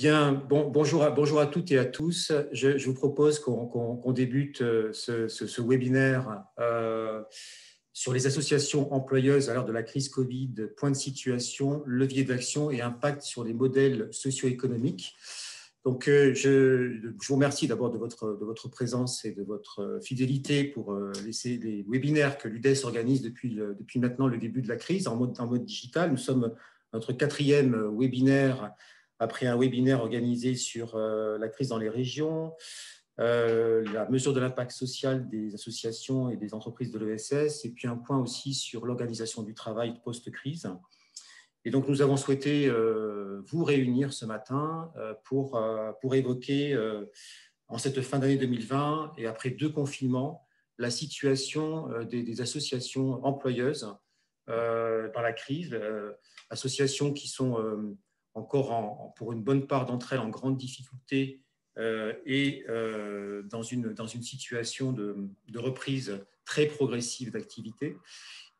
Bien, bonjour à toutes et à tous. Je vous propose qu'on débute ce webinaire sur les associations employeuses à l'heure de la crise Covid, point de situation, levier d'action et impact sur les modèles socio-économiques. Donc, je vous remercie d'abord de votre présence et de votre fidélité pour les webinaires que l'UDES organise depuis maintenant le début de la crise en mode digital. Nous sommes à notre 4e webinaire après un webinaire organisé sur la crise dans les régions, la mesure de l'impact social des associations et des entreprises de l'ESS, et puis un point aussi sur l'organisation du travail post-crise. Et donc, nous avons souhaité vous réunir ce matin pour évoquer, en cette fin d'année 2020 et après 2 confinements, la situation des associations employeuses dans la crise, associations qui sont encore, pour une bonne part d'entre elles, en grande difficulté et dans une situation de reprise très progressive d'activité.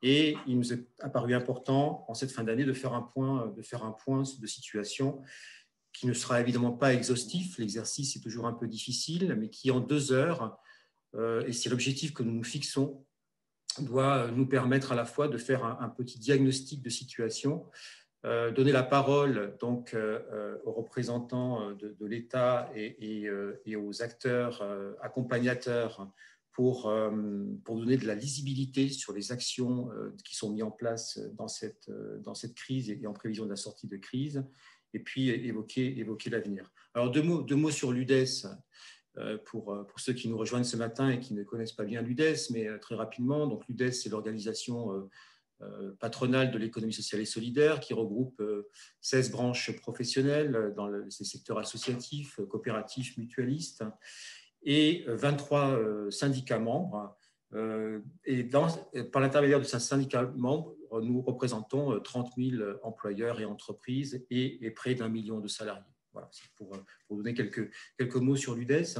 Et il nous est apparu important, en cette fin d'année, de faire un point de situation qui ne sera évidemment pas exhaustif. L'exercice est toujours un peu difficile, mais qui, en 2 heures, et c'est l'objectif que nous nous fixons, doit nous permettre à la fois de faire un petit diagnostic de situation, donner la parole donc aux représentants de l'État et aux acteurs accompagnateurs pour donner de la lisibilité sur les actions qui sont mises en place dans cette crise et en prévision de la sortie de crise, et puis évoquer l'avenir. Alors deux mots sur l'UDES pour ceux qui nous rejoignent ce matin et qui ne connaissent pas bien l'UDES, mais très rapidement. Donc l'UDES, c'est l'organisation patronale de l'économie sociale et solidaire qui regroupe 16 branches professionnelles dans ces secteurs associatifs, coopératifs, mutualistes et 23 syndicats membres. Et par l'intermédiaire de ces syndicats membres, nous représentons 30 000 employeurs et entreprises et près d'1 million de salariés. Voilà, c'est pour donner quelques mots sur l'UDES.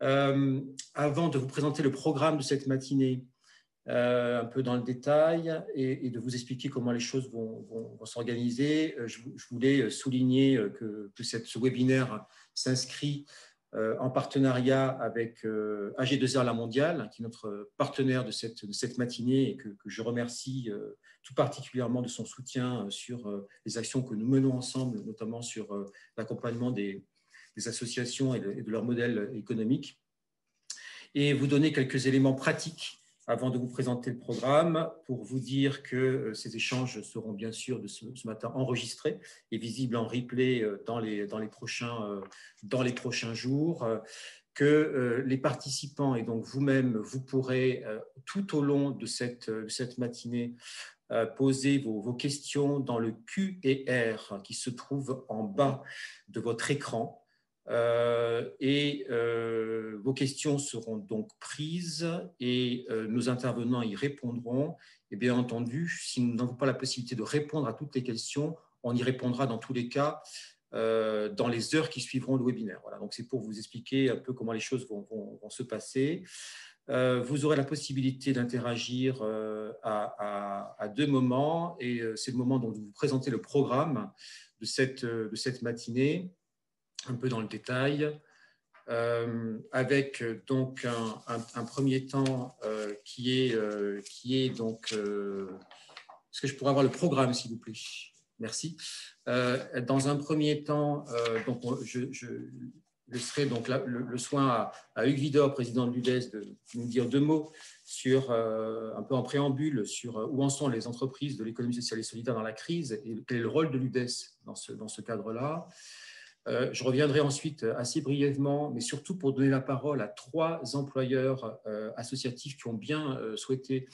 Avant de vous présenter le programme de cette matinée, un peu dans le détail et de vous expliquer comment les choses vont s'organiser, je voulais souligner que ce webinaire s'inscrit en partenariat avec AG2R La Mondiale, qui est notre partenaire de cette matinée et que je remercie tout particulièrement de son soutien sur les actions que nous menons ensemble, notamment sur l'accompagnement des associations et de leur modèle économique. Et vous donner quelques éléments pratiques avant de vous présenter le programme, pour vous dire que ces échanges seront bien sûr de ce matin enregistrés et visibles en replay dans les prochains jours, que les participants et donc vous-même, vous pourrez tout au long de cette matinée poser vos questions dans le Q&R qui se trouve en bas de votre écran. Vos questions seront donc prises et nos intervenants y répondront. Et bien entendu, si nous n'avons pas la possibilité de répondre à toutes les questions, on y répondra dans tous les cas dans les heures qui suivront le webinaire. Voilà, donc c'est pour vous expliquer un peu comment les choses vont se passer. Vous aurez la possibilité d'interagir à 2 moments, et c'est le moment dont vous présentez le programme de cette matinée, un peu dans le détail, avec donc un premier temps qui est donc... Est-ce que je pourrais avoir le programme, s'il vous plaît? Merci. Dans un premier temps, donc je laisserai donc le soin à Hugues Widor, président de l'UDES, de nous dire 2 mots sur, un peu en préambule, sur où en sont les entreprises de l'économie sociale et solidaire dans la crise et quel est le rôle de l'UDES dans ce cadre-là. Je reviendrai ensuite assez brièvement, mais surtout pour donner la parole à 3 employeurs associatifs qui ont souhaité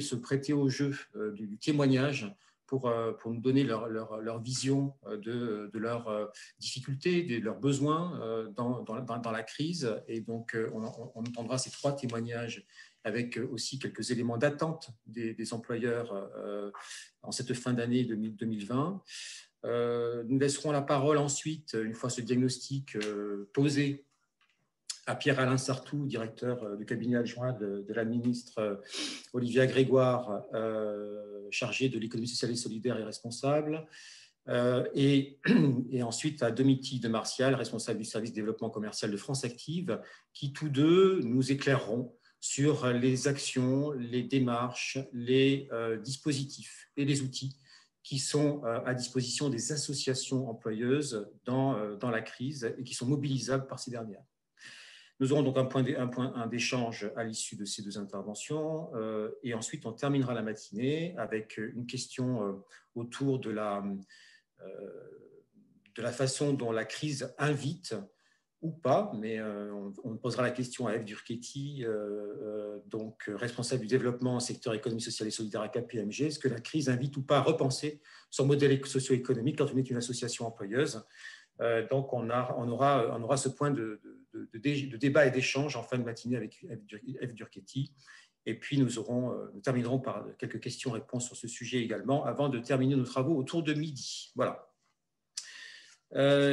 se prêter au jeu du témoignage pour nous donner leur vision de leurs difficultés, de leurs besoins dans la crise. Et donc, on entendra ces 3 témoignages avec aussi quelques éléments d'attente des employeurs en cette fin d'année 2020. Nous laisserons la parole ensuite, une fois ce diagnostic posé, à Pierre-Alain Sarthou, directeur du cabinet adjoint de la ministre Olivia Grégoire, chargé de l'économie sociale et solidaire et responsable, Et, et ensuite à Domiti de Martial, responsable du service développement commercial de France Active, qui tous deux nous éclaireront sur les actions, les démarches, les dispositifs et les outils qui sont à disposition des associations employeuses dans la crise et qui sont mobilisables par ces dernières. Nous aurons donc un point d'échange à l'issue de ces deux interventions et ensuite on terminera la matinée avec une question autour de la façon dont la crise invite ou pas, mais on posera la question à Eve Durchetti, donc responsable du développement en secteur économie sociale et solidaire à KPMG. Est-ce que la crise invite ou pas à repenser son modèle socio-économique quand on est une association employeuse? Donc on aura ce point de débat et d'échange en fin de matinée avec Eve Durchetti. Et puis nous terminerons par quelques questions-réponses sur ce sujet également avant de terminer nos travaux autour de midi. Voilà.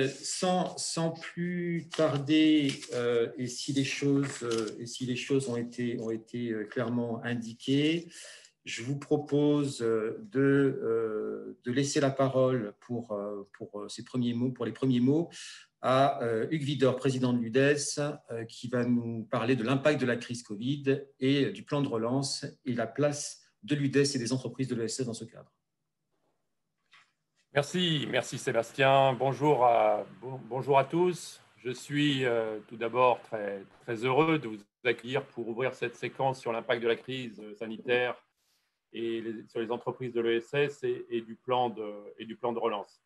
Sans plus tarder, et si les choses ont été clairement indiquées, je vous propose de laisser la parole pour les premiers mots à Hugues Widor, président de l'UDES, qui va nous parler de l'impact de la crise Covid et du plan de relance et la place de l'UDES et des entreprises de l'ESS dans ce cadre. Merci Sébastien. Bonjour à tous. Je suis tout d'abord très heureux de vous accueillir pour ouvrir cette séquence sur l'impact de la crise sanitaire et sur les entreprises de l'ESS et du plan de relance.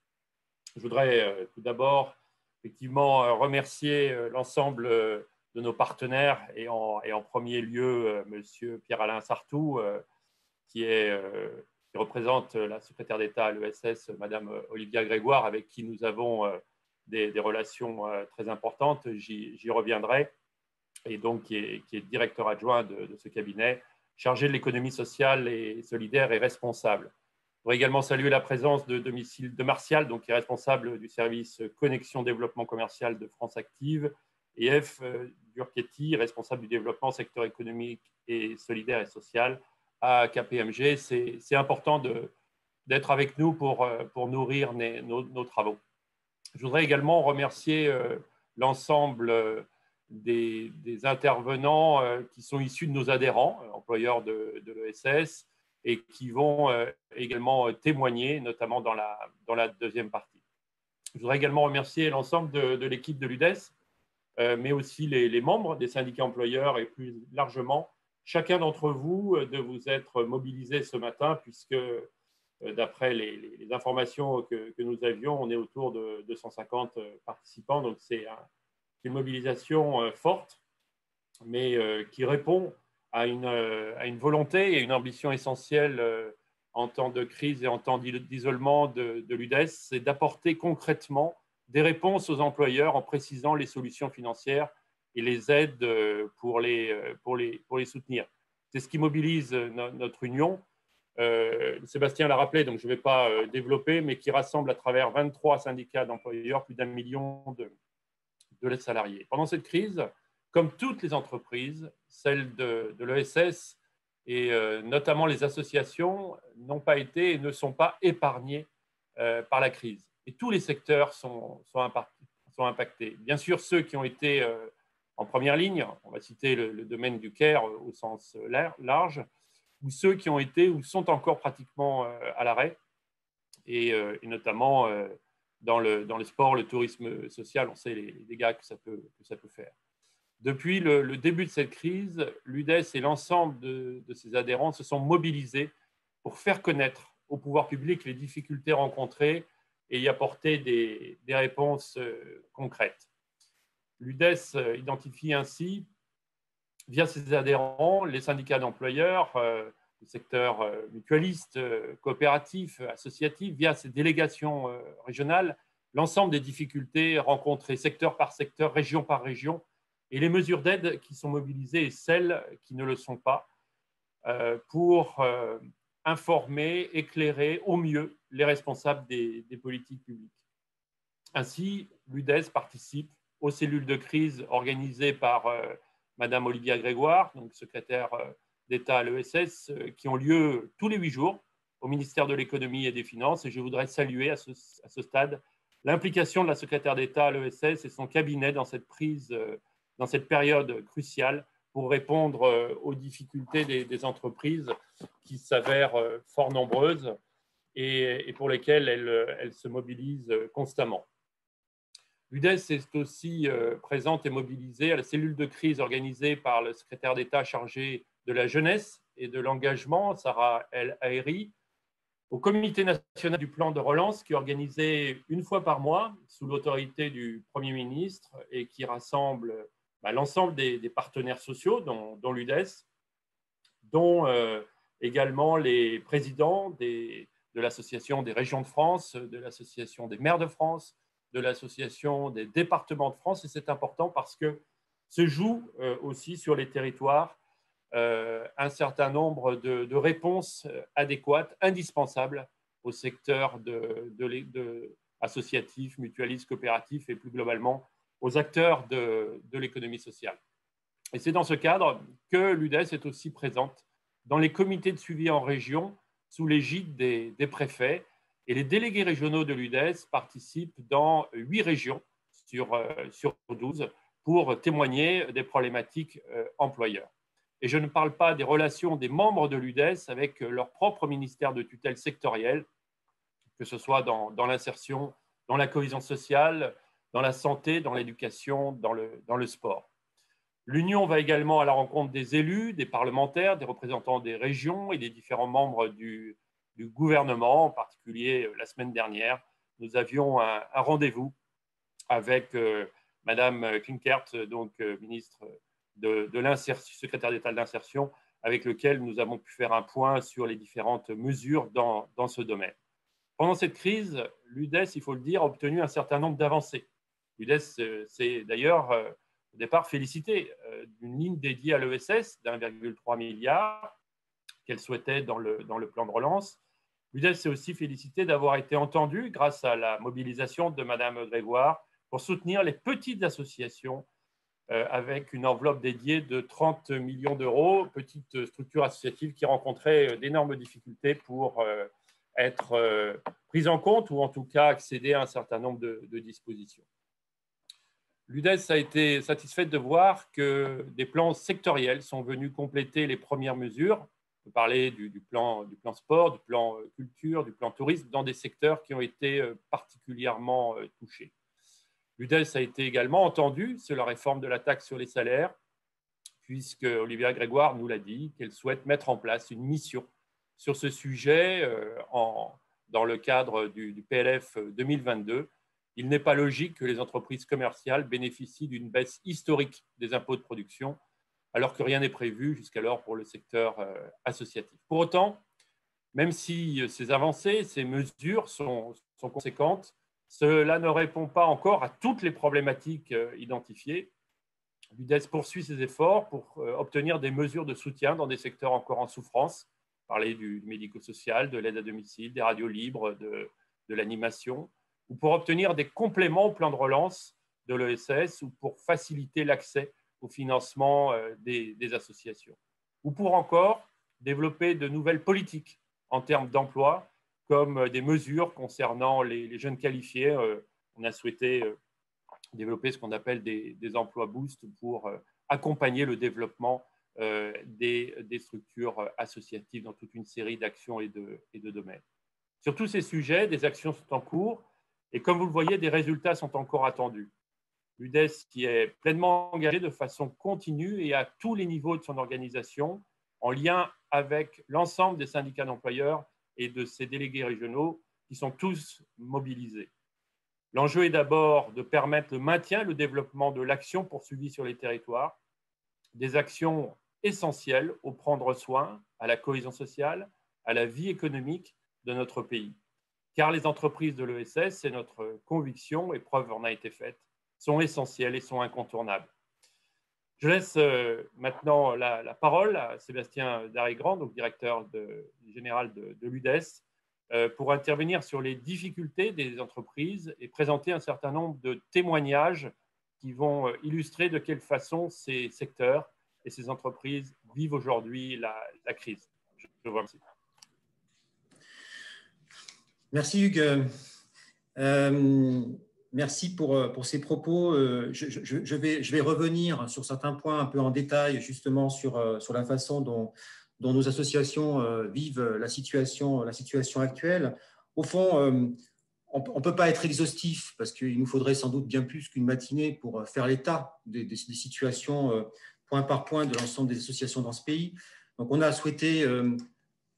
Je voudrais tout d'abord effectivement remercier l'ensemble de nos partenaires et en premier lieu Monsieur Pierre-Alain Sartou qui représente la secrétaire d'État à l'ESS, Madame Olivia Grégoire, avec qui nous avons des relations très importantes. J'y reviendrai. Et donc, qui est directeur adjoint de ce cabinet, chargé de l'économie sociale et solidaire et responsable. Je voudrais également saluer la présence de Martial, donc, qui est responsable du service Connexion Développement Commercial de France Active, et F. Durchetti, responsable du développement secteur économique et solidaire et social à KPMG. C'est important d'être avec nous pour nourrir nos travaux. Je voudrais également remercier l'ensemble des intervenants qui sont issus de nos adhérents, employeurs de l'ESS, et qui vont également témoigner, notamment dans la deuxième partie. Je voudrais également remercier l'ensemble de l'équipe de l'UDES, mais aussi les membres des syndicats employeurs et plus largement chacun d'entre vous de vous être mobilisés ce matin, puisque d'après les informations que nous avions, on est autour de 250 participants. Donc c'est une mobilisation forte, mais qui répond à une volonté et une ambition essentielle en temps de crise et en temps d'isolement de l'UDES, c'est d'apporter concrètement des réponses aux employeurs en précisant les solutions financières et les aides pour les soutenir. C'est ce qui mobilise notre union. Sébastien l'a rappelé, donc je ne vais pas développer, mais qui rassemble à travers 23 syndicats d'employeurs plus d'1 million de salariés. Pendant cette crise, comme toutes les entreprises, celles de l'ESS et notamment les associations n'ont pas été et ne sont pas épargnées par la crise. Et tous les secteurs sont impactés. Bien sûr, ceux qui ont été en première ligne, on va citer le domaine du care au sens large, ou ceux qui ont été ou sont encore pratiquement à l'arrêt, et notamment dans le sport, le tourisme social, on sait les dégâts que ça peut faire. Depuis le début de cette crise, l'UDES et l'ensemble de ses adhérents se sont mobilisés pour faire connaître au pouvoir public les difficultés rencontrées et y apporter des réponses concrètes. L'UDES identifie ainsi, via ses adhérents, les syndicats d'employeurs, le secteur mutualiste, coopératif, associatif, via ses délégations régionales, l'ensemble des difficultés rencontrées secteur par secteur, région par région, et les mesures d'aide qui sont mobilisées et celles qui ne le sont pas, pour informer, éclairer au mieux les responsables des politiques publiques. Ainsi, l'UDES participe aux cellules de crise organisées par Madame Olivia Grégoire, donc secrétaire d'État à l'ESS, qui ont lieu tous les 8 jours au ministère de l'économie et des finances. Et je voudrais saluer à ce stade l'implication de la secrétaire d'État à l'ESS et son cabinet dans cette période cruciale pour répondre aux difficultés des entreprises qui s'avèrent fort nombreuses et pour lesquelles elles se mobilisent constamment. L'UDES est aussi présente et mobilisée à la cellule de crise organisée par le secrétaire d'État chargé de la jeunesse et de l'engagement, Sarah El Haïry, au comité national du plan de relance qui est organisé une fois par mois sous l'autorité du Premier ministre et qui rassemble l'ensemble des partenaires sociaux, dont l'UDES, dont également les présidents de l'Association des régions de France, de l'Association des maires de France, de l'Association des départements de France. Et c'est important parce que se joue aussi sur les territoires un certain nombre de réponses adéquates, indispensables au secteur associatif, mutualiste, coopératif et plus globalement aux acteurs de l'économie sociale. Et c'est dans ce cadre que l'UDES est aussi présente dans les comités de suivi en région sous l'égide des préfets. Et les délégués régionaux de l'UDES participent dans 8 régions sur 12 pour témoigner des problématiques employeurs. Et je ne parle pas des relations des membres de l'UDES avec leur propre ministère de tutelle sectorielle, que ce soit dans l'insertion, dans la cohésion sociale, dans la santé, dans l'éducation, dans le sport. L'Union va également à la rencontre des élus, des parlementaires, des représentants des régions et des différents membres du gouvernement. En particulier, la semaine dernière, nous avions un rendez-vous avec Madame Klinkert, donc ministre de l'insertion, secrétaire d'État de l'insertion, avec lequel nous avons pu faire un point sur les différentes mesures dans ce domaine. Pendant cette crise, l'UDES, il faut le dire, a obtenu un certain nombre d'avancées. L'UDES s'est d'ailleurs au départ félicité d'une ligne dédiée à l'ESS d'1,3 milliard qu'elle souhaitait dans le plan de relance. L'UDES s'est aussi félicité d'avoir été entendue grâce à la mobilisation de Madame Grégoire pour soutenir les petites associations avec une enveloppe dédiée de 30 millions d'euros, petite structure associative qui rencontrait d'énormes difficultés pour être prise en compte ou en tout cas accéder à un certain nombre de dispositions. L'UDES a été satisfaite de voir que des plans sectoriels sont venus compléter les premières mesures. On peut parler du plan sport, du plan culture, du plan tourisme, dans des secteurs qui ont été particulièrement touchés. L'UDES a été également entendue sur la réforme de la taxe sur les salaires, puisque Olivia Grégoire nous l'a dit, qu'elle souhaite mettre en place une mission sur ce sujet dans le cadre du PLF 2022. Il n'est pas logique que les entreprises commerciales bénéficient d'une baisse historique des impôts de production, alors que rien n'est prévu jusqu'alors pour le secteur associatif. Pour autant, même si ces avancées, ces mesures sont conséquentes, cela ne répond pas encore à toutes les problématiques identifiées. L'UDES poursuit ses efforts pour obtenir des mesures de soutien dans des secteurs encore en souffrance. Parler du médico-social, de l'aide à domicile, des radios libres, de l'animation, ou pour obtenir des compléments au plan de relance de l'ESS, ou pour faciliter l'accès au financement des associations, ou pour encore développer de nouvelles politiques en termes d'emploi, comme des mesures concernant les jeunes qualifiés. On a souhaité développer ce qu'on appelle des emplois boost pour accompagner le développement des structures associatives dans toute une série d'actions et de domaines. Sur tous ces sujets, des actions sont en cours et comme vous le voyez, des résultats sont encore attendus. L'UDES qui est pleinement engagé de façon continue et à tous les niveaux de son organisation, en lien avec l'ensemble des syndicats d'employeurs et de ses délégués régionaux qui sont tous mobilisés. L'enjeu est d'abord de permettre le maintien et le développement de l'action poursuivie sur les territoires, des actions essentielles au prendre soin, à la cohésion sociale, à la vie économique de notre pays. Car les entreprises de l'ESS, c'est notre conviction, et preuve en a été faite, sont essentielles et sont incontournables. Je laisse maintenant la parole à Sébastien Darrigrand, donc directeur général de l'UDES, pour intervenir sur les difficultés des entreprises et présenter un certain nombre de témoignages qui vont illustrer de quelle façon ces secteurs et ces entreprises vivent aujourd'hui la crise. Je vous remercie. Merci Hugues. Euh, Merci pour ces propos. Je vais revenir sur certains points un peu en détail, justement sur la façon dont nos associations vivent la situation actuelle. Au fond, on ne peut pas être exhaustif parce qu'il nous faudrait sans doute bien plus qu'une matinée pour faire l'état des situations point par point de l'ensemble des associations dans ce pays. Donc, on a souhaité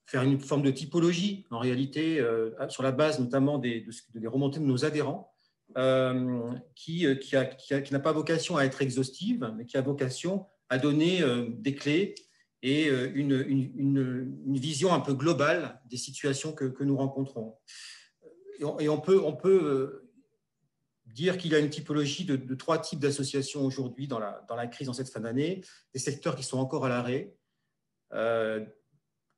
faire une forme de typologie, en réalité, sur la base notamment des remontées de nos adhérents, qui n'a pas vocation à être exhaustive, mais qui a vocation à donner des clés et une vision un peu globale des situations que nous rencontrons. Et on peut dire qu'il y a une typologie de trois types d'associations aujourd'hui dans la crise en cette fin d'année. Des secteurs qui sont encore à l'arrêt,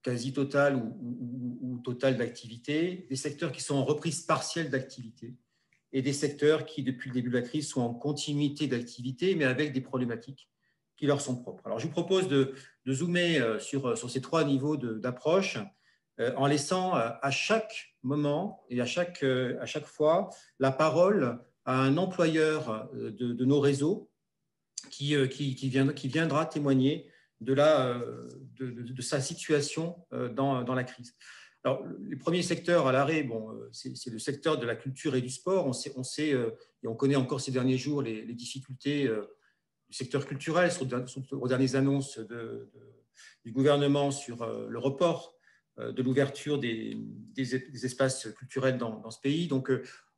quasi total ou total d'activité, des secteurs qui sont en reprise partielle d'activité et des secteurs qui, depuis le début de la crise, sont en continuité d'activité, mais avec des problématiques qui leur sont propres. Alors, je vous propose de zoomer sur ces trois niveaux d'approche en laissant à chaque moment et à chaque fois la parole à un employeur de nos réseaux qui viendra témoigner de sa situation dans la crise. Alors, les premiers secteurs à l'arrêt, bon, c'est le secteur de la culture et du sport. On sait et on connaît encore ces derniers jours les difficultés du secteur culturel aux dernières annonces du gouvernement sur le report de l'ouverture des espaces culturels dans ce pays. Donc,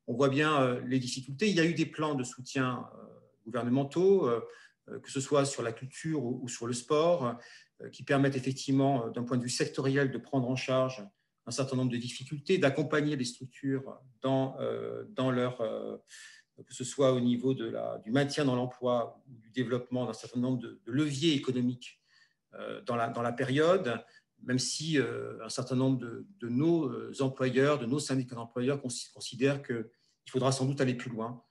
on voit bien les difficultés. Il y a eu des plans de soutien gouvernementaux, que ce soit sur la culture ou sur le sport, qui permettent effectivement, d'un point de vue sectoriel, de prendre en charge un certain nombre de difficultés, d'accompagner les structures dans leur, que ce soit au niveau du maintien dans l'emploi ou du développement d'un certain nombre de leviers économiques dans la période, même si un certain nombre de nos employeurs, de nos syndicats d'employeurs considèrent qu'il faudra sans doute aller plus loin.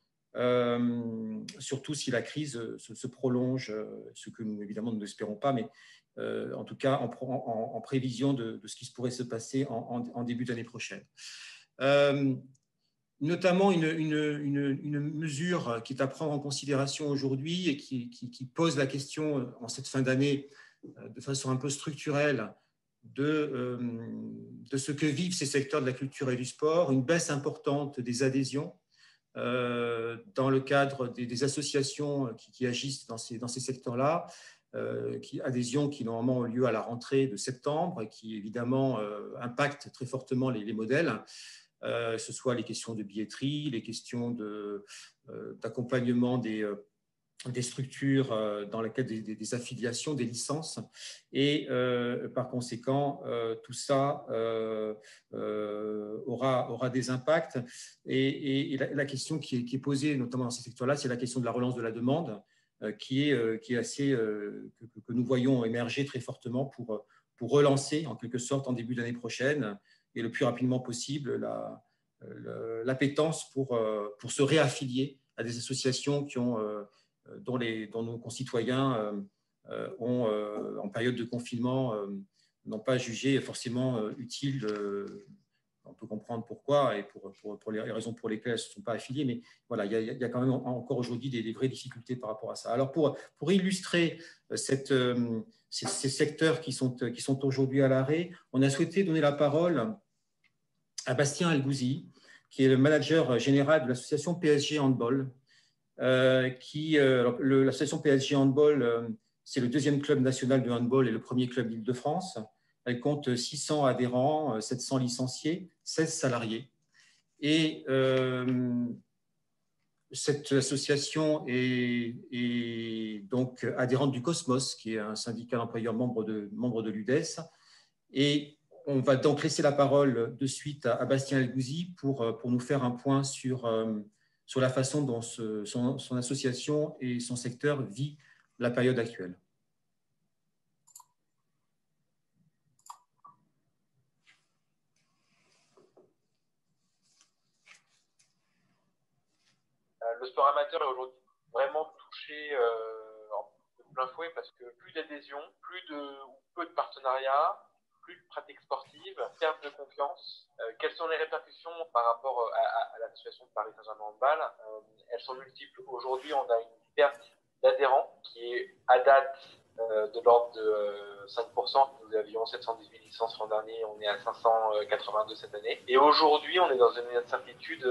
Surtout si la crise se prolonge, ce que nous, évidemment, nous n'espérons pas, mais en tout cas en prévision de ce qui pourrait se passer en début d'année prochaine. Notamment une mesure qui est à prendre en considération aujourd'hui et qui pose la question en cette fin d'année de façon un peu structurelle de ce que vivent ces secteurs de la culture et du sport, une baisse importante des adhésions dans le cadre des associations qui agissent dans ces secteurs-là, adhésions qui normalement ont lieu à la rentrée de septembre et qui évidemment impactent très fortement les modèles, ce soit les questions de billetterie, les questions d'accompagnement des structures dans lesquelles des affiliations, des licences. Et par conséquent, tout ça aura des impacts. Et la question qui est posée, notamment dans ces secteurs-là, c'est la question de la relance de la demande, qui est assez, que nous voyons émerger très fortement pour relancer, en quelque sorte, en début d'année prochaine, et le plus rapidement possible, l'appétence pour se réaffilier à des associations dont nos concitoyens ont, en période de confinement, n'ont pas jugé forcément utile. On peut comprendre pourquoi et pour les raisons pour lesquelles elles ne se sont pas affiliées, mais voilà, il y a quand même encore aujourd'hui des vraies difficultés par rapport à ça. Alors, pour illustrer ces secteurs qui sont aujourd'hui à l'arrêt, on a souhaité donner la parole à Bastien Algouzi, qui est le manager général de l'association PSG Handball, l'association PSG Handball, c'est le deuxième club national de handball et le premier club d'Île-de-France. Elle compte 600 adhérents, 700 licenciés, 16 salariés. Et cette association est donc adhérente du Cosmos, qui est un syndicat d'employeurs membre de l'UDES. Et on va donc laisser la parole de suite à Bastien Algouzi pour nous faire un point sur la façon dont son association et son secteur vit la période actuelle. Le sport amateur est aujourd'hui vraiment touché de plein fouet parce que plus d'adhésion, peu de partenariats, plus de pratiques sportives, perte de confiance. Quelles sont les répercussions par rapport à la situation de Paris Saint-Germain Handball? Elles sont multiples. Aujourd'hui, on a une perte d'adhérents qui est à date de l'ordre de 5%. Nous avions 718 licences l'an dernier, on est à 582 cette année. Et aujourd'hui, on est dans une incertitude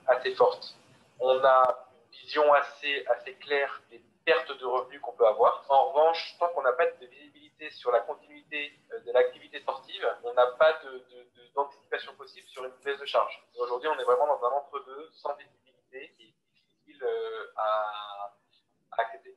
assez forte. On a une vision assez claire des pertes de revenus qu'on peut avoir. En revanche, tant qu'on n'a pas de visibilité sur la continuité de l'activité sportive, on n'a pas d'anticipation possible sur une baisse de charge. Aujourd'hui, on est vraiment dans un entre-deux, sans visibilité, qui est difficile à accepter.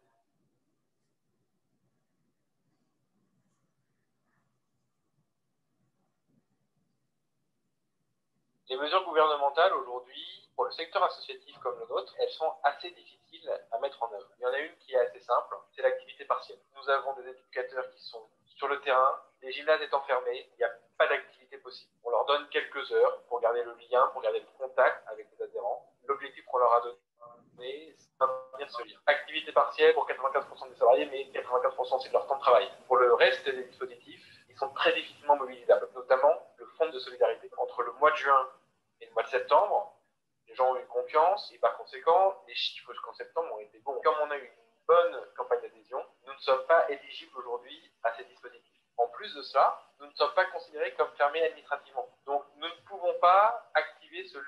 Les mesures gouvernementales aujourd'hui, pour le secteur associatif comme le nôtre, elles sont assez difficiles à mettre en œuvre. Il y en a une qui est assez simple, c'est l'activité partielle. Nous avons des éducateurs qui sont sur le terrain, les gymnases étant fermés, il n'y a pas d'activité possible. On leur donne quelques heures pour garder le lien, pour garder le contact avec les adhérents. L'objectif qu'on leur a donné, c'est de maintenir ce lien. Activité partielle pour 95% des salariés, mais 95% c'est de leur temps de travail. Pour le reste des dispositifs, ils sont très difficilement mobilisables, notamment le fonds de solidarité. Entre le mois de juin et le mois de septembre, les gens ont eu confiance et par conséquent, les chiffres jusqu'en septembre ont été bons. Comme on a eu une bonne campagne d'adhésion, nous ne sommes pas éligibles aujourd'hui à ces dispositifs. En plus de cela, nous ne sommes pas considérés comme fermés administrativement. Donc, nous ne pouvons pas activer ce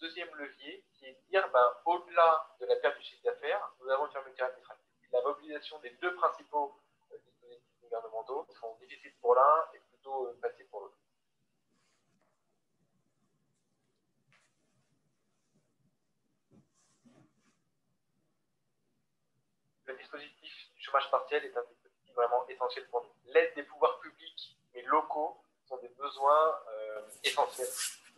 deuxième levier qui est de dire, au-delà de la perte du chiffre d'affaires, nous avons une fermeture administrative. La mobilisation des deux principaux dispositifs gouvernementaux sont difficiles pour l'un et plutôt faciles pour l'autre. Le dispositif du chômage partiel est un dispositif vraiment essentiel pour nous. L'aide des pouvoirs publics et locaux sont des besoins essentiels.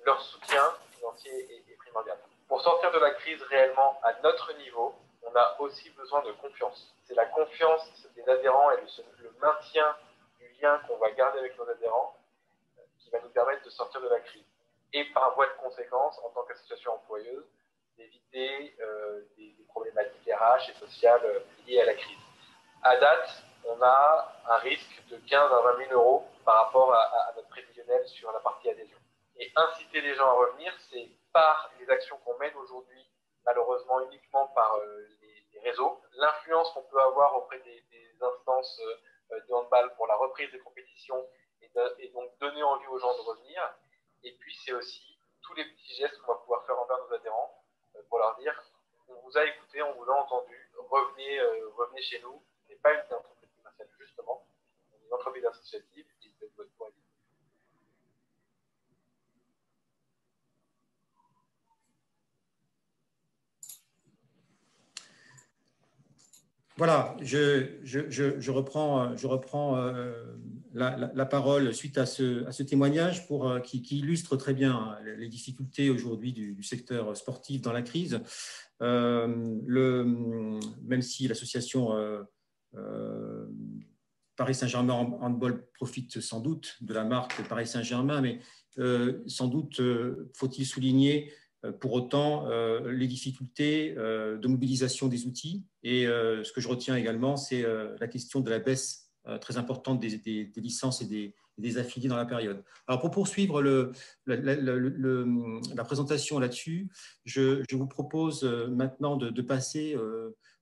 Leur soutien financier est primordial. Pour sortir de la crise réellement à notre niveau, on a aussi besoin de confiance. C'est la confiance des adhérents et le maintien du lien qu'on va garder avec nos adhérents qui va nous permettre de sortir de la crise. Et par voie de conséquence, en tant qu'association employeuse, d'éviter des problématiques RH et sociales liées à la crise. À date, on a un risque de 15 à 20 000 euros par rapport à notre prévisionnel sur la partie adhésion. Et inciter les gens à revenir, c'est par les actions qu'on mène aujourd'hui, malheureusement uniquement par les réseaux, l'influence qu'on peut avoir auprès des instances de handball pour la reprise des compétitions et donc donner envie aux gens de revenir. Et puis c'est aussi tous les petits gestes qu'on va pouvoir faire envers nos adhérents pour leur dire on vous a écouté, on vous a entendu, revenez chez nous. Ce n'est pas une entreprise commerciale, justement, on est une entreprise associative et c'est votre point de vue. Voilà, je reprends la parole suite à ce témoignage qui illustre très bien les difficultés aujourd'hui du secteur sportif dans la crise. Même si l'association Paris Saint-Germain Handball profite sans doute de la marque Paris Saint-Germain, mais sans doute faut-il souligner pour autant les difficultés de mobilisation des outils. Et ce que je retiens également, c'est la question de la baisse très importante des licences et des affiliés dans la période. Alors pour poursuivre la présentation là-dessus, je vous propose maintenant de passer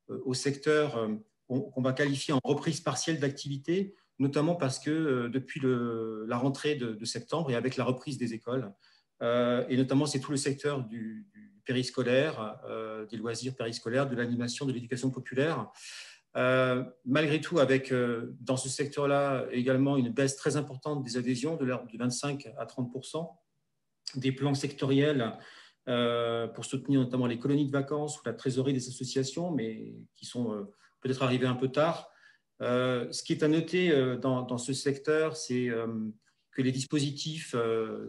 au secteur qu'on va qualifier en reprise partielle d'activité, notamment parce que depuis la rentrée de septembre et avec la reprise des écoles, et notamment c'est tout le secteur du périscolaire, des loisirs périscolaires, de l'animation, de l'éducation populaire. Malgré tout, avec dans ce secteur-là également une baisse très importante des adhésions de 25 à 30%, des plans sectoriels pour soutenir notamment les colonies de vacances ou la trésorerie des associations, mais qui sont peut-être arrivés un peu tard. Ce qui est à noter dans ce secteur, c'est que les dispositifs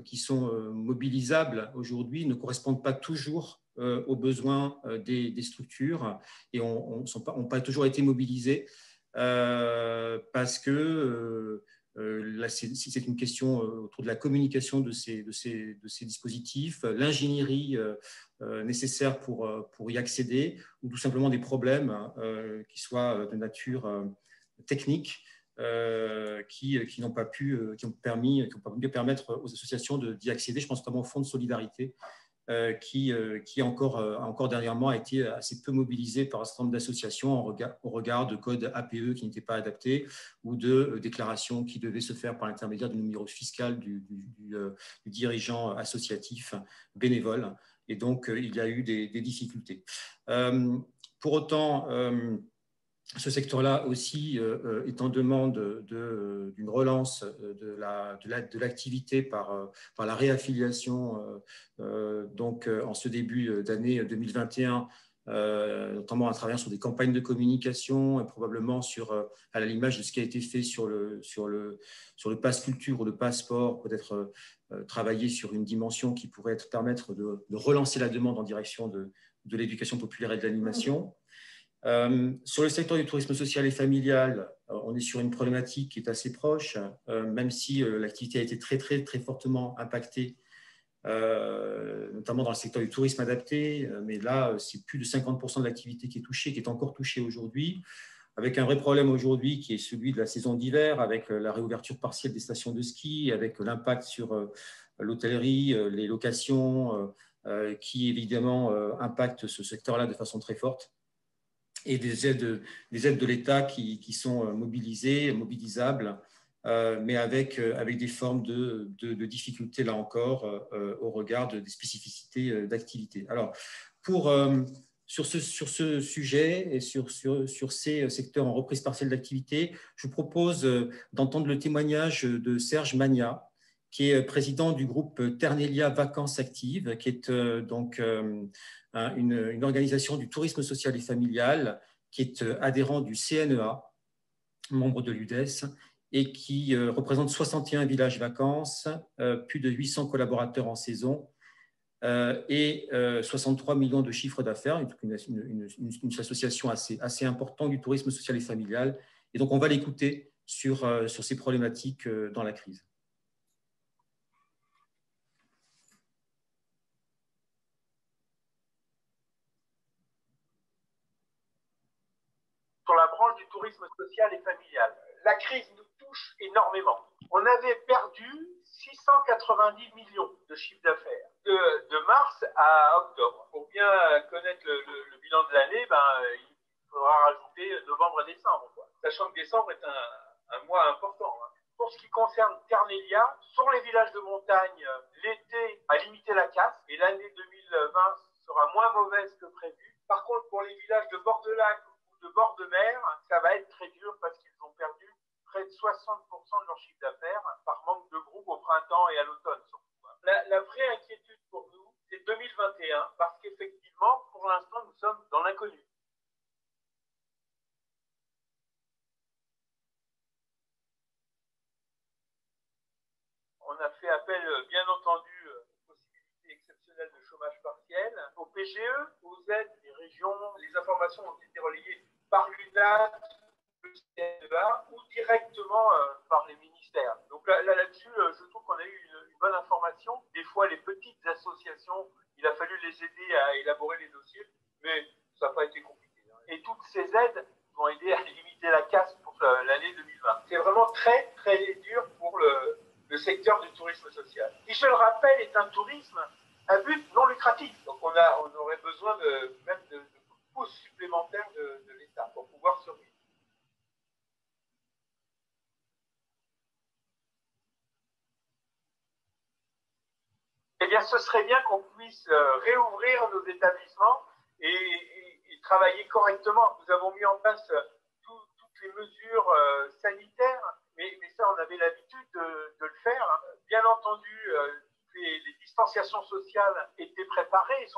qui sont mobilisables aujourd'hui ne correspondent pas toujours aux besoins des structures et n'ont pas toujours été mobilisés parce que là, c'est une question autour de la communication de ces dispositifs, l'ingénierie nécessaire pour y accéder, ou tout simplement des problèmes qui soient de nature technique qui n'ont pas pu, qui ont pas pu permettre aux associations d'y accéder. Je pense notamment au Fonds de solidarité, qui encore dernièrement a été assez peu mobilisé par un certain nombre d'associations au regard de codes APE qui n'étaient pas adaptés ou de déclarations qui devaient se faire par l'intermédiaire du numéro fiscal du dirigeant associatif bénévole. Et donc, il y a eu des difficultés. Pour autant, ce secteur-là aussi est en demande d'une relance de l'activité par la réaffiliation, donc en ce début d'année 2021, notamment à travers sur des campagnes de communication et probablement à l'image de ce qui a été fait sur le pass culture ou le passeport, peut-être travailler sur une dimension qui pourrait permettre de relancer la demande en direction de l'éducation populaire et de l'animation. Sur le secteur du tourisme social et familial, on est sur une problématique qui est assez proche, même si l'activité a été très, très, très fortement impactée, notamment dans le secteur du tourisme adapté. Mais là, c'est plus de 50% de l'activité qui est touchée, qui est encore touchée aujourd'hui, avec un vrai problème aujourd'hui qui est celui de la saison d'hiver, avec la réouverture partielle des stations de ski, avec l'impact sur l'hôtellerie, les locations, qui évidemment impactent ce secteur-là de façon très forte. Et des aides de l'État qui sont mobilisables, mais avec des formes de difficultés, là encore, au regard des spécificités d'activité. Alors, sur ce sujet et sur ces secteurs en reprise partielle d'activité, je vous propose d'entendre le témoignage de Serge Magna, qui est président du groupe Ternelia Vacances Actives, qui est une organisation du tourisme social et familial, qui est adhérent du CNEA, membre de l'UDES, et qui représente 61 villages vacances, plus de 800 collaborateurs en saison et 63 millions de chiffres d'affaires, une association assez importante du tourisme social et familial. Et donc, on va l'écouter sur ces problématiques dans la crise. Sur la branche du tourisme social et familial. La crise nous touche énormément. On avait perdu 690 millions de chiffre d'affaires de mars à octobre. Pour bien connaître le bilan de l'année, il faudra rajouter novembre et décembre, quoi. Sachant que décembre est un mois important. Pour ce qui concerne Ternelia, sur les villages de montagne, l'été a limité la casse et l'année 2020 sera moins mauvaise que prévu. Par contre, pour les villages de bord de lac de bord de mer, ça va être très dur parce qu'ils ont perdu près de 60% de leur chiffre d'affaires par manque de groupes au printemps et à l'automne. La vraie inquiétude pour nous, c'est 2021 parce qu'effectivement, pour l'instant, nous sommes dans l'inconnu. On a fait appel, bien entendu, aux possibilités exceptionnelles de chômage partiel, au PGE, aux aides des régions. Les informations ont été relayées par l'UNAT, le CNEA ou directement par les ministères. Donc là-dessus, je trouve qu'on a eu une bonne information. Des fois, les petites associations, il a fallu les aider à élaborer les dossiers, mais ça n'a pas été compliqué. Et toutes ces aides vont aider à limiter la casse pour l'année 2020. C'est vraiment très, très dur pour le secteur du tourisme social, qui, je le rappelle, est un tourisme à but non lucratif. Donc on aurait besoin même de pouces supplémentaires de l'État pour pouvoir survivre. Eh bien, ce serait bien qu'on puisse réouvrir nos établissements et travailler correctement. Nous avons mis en place toutes les mesures sanitaires, mais ça, on avait l'habitude de le faire. Bien entendu, les distanciations sociales étaient préparées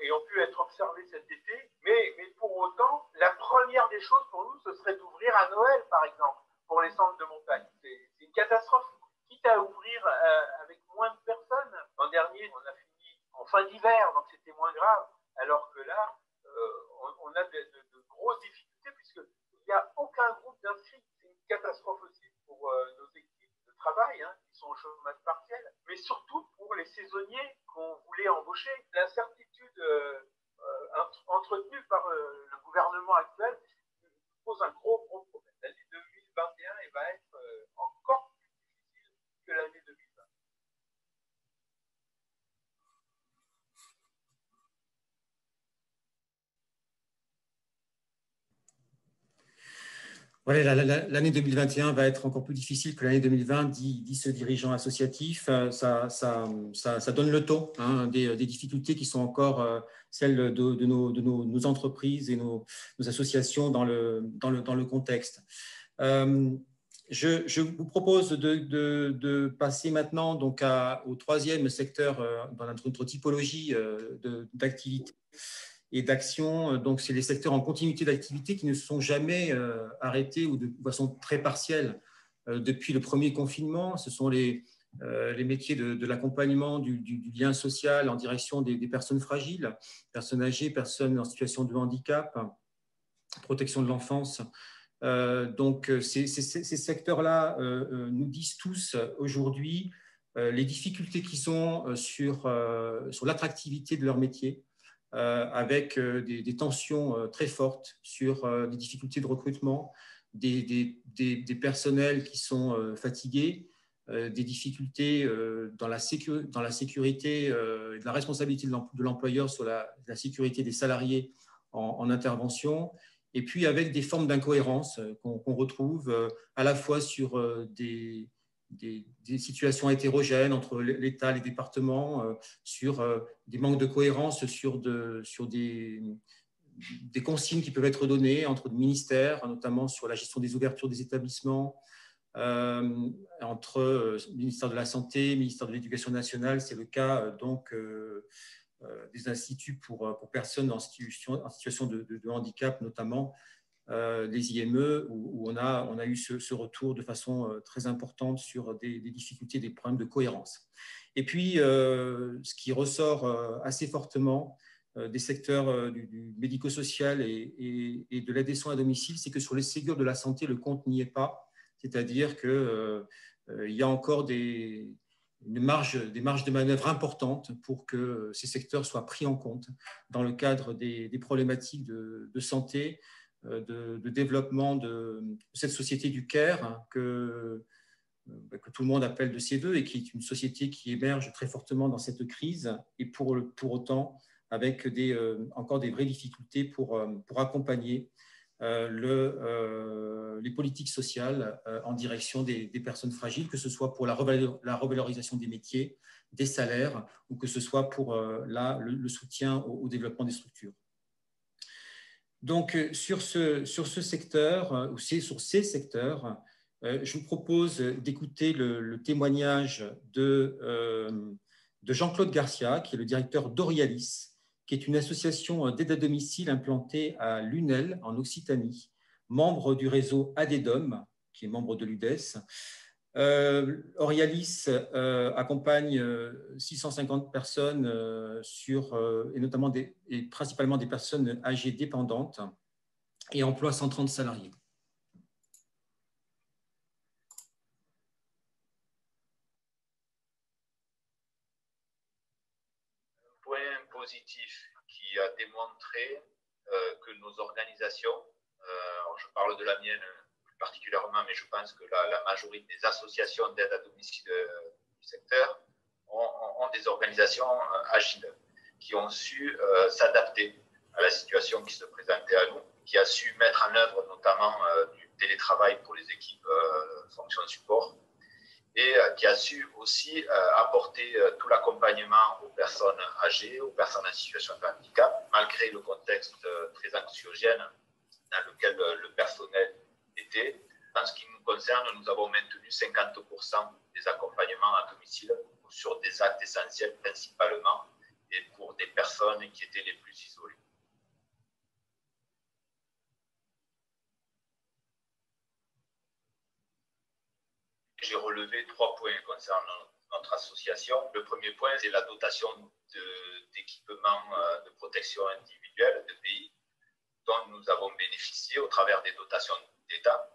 et ont pu être observées cet été, mais pour autant, la première des choses pour nous, ce serait d'ouvrir à Noël, par exemple, pour les centres de montagne. C'est une catastrophe. Quitte à ouvrir avec moins de personnes. L'an dernier, on a fini en fin d'hiver, donc c'était moins grave, alors que là, on a de grosses difficultés puisqu'il n'y a aucun groupe d'inscrits. C'est une catastrophe aussi pour nos équipes de travail qui sont au chômage partiel, mais surtout pour les saisonniers qu'on voulait embaucher. L'incertitude entretenue par le gouvernement actuel pose un gros problème. L'année 2021 Voilà, l'année 2021 va être encore plus difficile que l'année 2020, dit ce dirigeant associatif. Ça donne le ton des difficultés qui sont encore celles de nos entreprises et nos associations dans le contexte. Je vous propose de passer maintenant donc au troisième secteur dans notre typologie d'activité et d'action. Donc, c'est les secteurs en continuité d'activité qui ne se sont jamais arrêtés ou de façon très partielle depuis le premier confinement. Ce sont les métiers de l'accompagnement, du lien social en direction des personnes fragiles, personnes âgées, personnes en situation de handicap, protection de l'enfance. Donc, ces secteurs-là nous disent tous aujourd'hui les difficultés qu'ils ont sur l'attractivité de leur métier, avec des tensions très fortes sur des difficultés de recrutement, des personnels qui sont fatigués, des difficultés dans la sécurité et de la responsabilité de l'employeur sur la sécurité des salariés en intervention, et puis avec des formes d'incohérence qu'on retrouve à la fois sur des situations hétérogènes entre l'État, les départements, sur des manques de cohérence, sur des consignes qui peuvent être données entre ministères, notamment sur la gestion des ouvertures des établissements, entre le ministère de la Santé, le ministère de l'Éducation nationale. C'est le cas des instituts pour personnes en situation de handicap, notamment les IME, où on a eu ce retour de façon très importante sur des difficultés, des problèmes de cohérence. Et puis, ce qui ressort assez fortement des secteurs du médico-social et de l'aide des soins à domicile, c'est que sur les Ségur de la santé, le compte n'y est pas. C'est-à-dire qu'il y a encore des marges de manœuvre importantes pour que ces secteurs soient pris en compte dans le cadre des problématiques de santé, de développement de cette société du care que tout le monde appelle de ses voeux et qui est une société qui émerge très fortement dans cette crise et pour autant avec encore des vraies difficultés pour accompagner les politiques sociales en direction des personnes fragiles, que ce soit pour la revalorisation des métiers, des salaires, ou que ce soit pour le soutien au développement des structures. Donc, sur ce secteur, ou sur ces secteurs, je vous propose d'écouter le témoignage de Jean-Claude Garcia, qui est le directeur d'Orialis, qui est une association d'aide à domicile implantée à Lunel, en Occitanie, membre du réseau ADEDOM, qui est membre de l'UDES. Orialis accompagne 650 personnes et notamment et principalement des personnes âgées dépendantes et emploie 130 salariés. Un point positif qui a démontré que nos organisations, je parle de la mienne particulièrement, mais je pense que la majorité des associations d'aide à domicile du secteur ont des organisations agiles qui ont su s'adapter à la situation qui se présentait à nous, qui a su mettre en œuvre notamment du télétravail pour les équipes fonction support et qui a su aussi apporter tout l'accompagnement aux personnes âgées, aux personnes en situation de handicap, malgré le contexte très anxiogène dans lequel le personnel était. En ce qui nous concerne, nous avons maintenu 50% des accompagnements à domicile sur des actes essentiels principalement et pour des personnes qui étaient les plus isolées. J'ai relevé 3 points concernant notre association. Le premier point, c'est la dotation d'équipements de protection individuelle de pays dont nous avons bénéficié au travers des dotations d'État.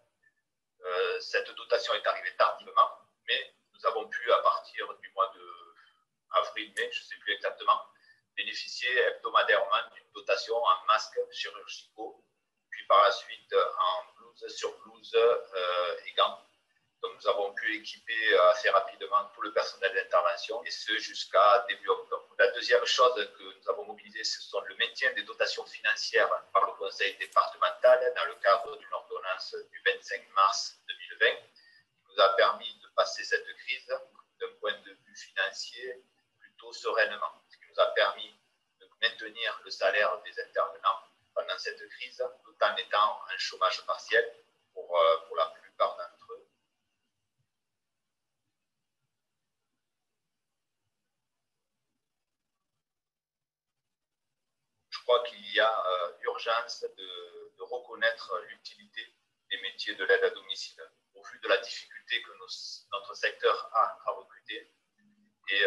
Cette dotation est arrivée tardivement, mais nous avons pu, à partir du mois d'avril-mai, je ne sais plus exactement, bénéficier hebdomadairement d'une dotation en masques chirurgicaux, puis par la suite en blouse sur blouse et gants. Donc nous avons pu équiper assez rapidement tout le personnel d'intervention, et ce jusqu'à début octobre. La deuxième chose que nous avons mobilisée, ce sont le maintien des dotations financières par le conseil départemental dans le cadre d'une ordonnance l'ordonnance du 25 mars 2020, qui nous a permis de passer cette crise d'un point de vue financier plutôt sereinement, ce qui nous a permis de maintenir le salaire des intervenants pendant cette crise, tout en étant en chômage partiel pour la plupart d'entre eux. Je crois qu'il y a urgence de reconnaître l'utilité des métiers de l'aide à domicile, au vu de la difficulté que notre secteur a à recruter. Et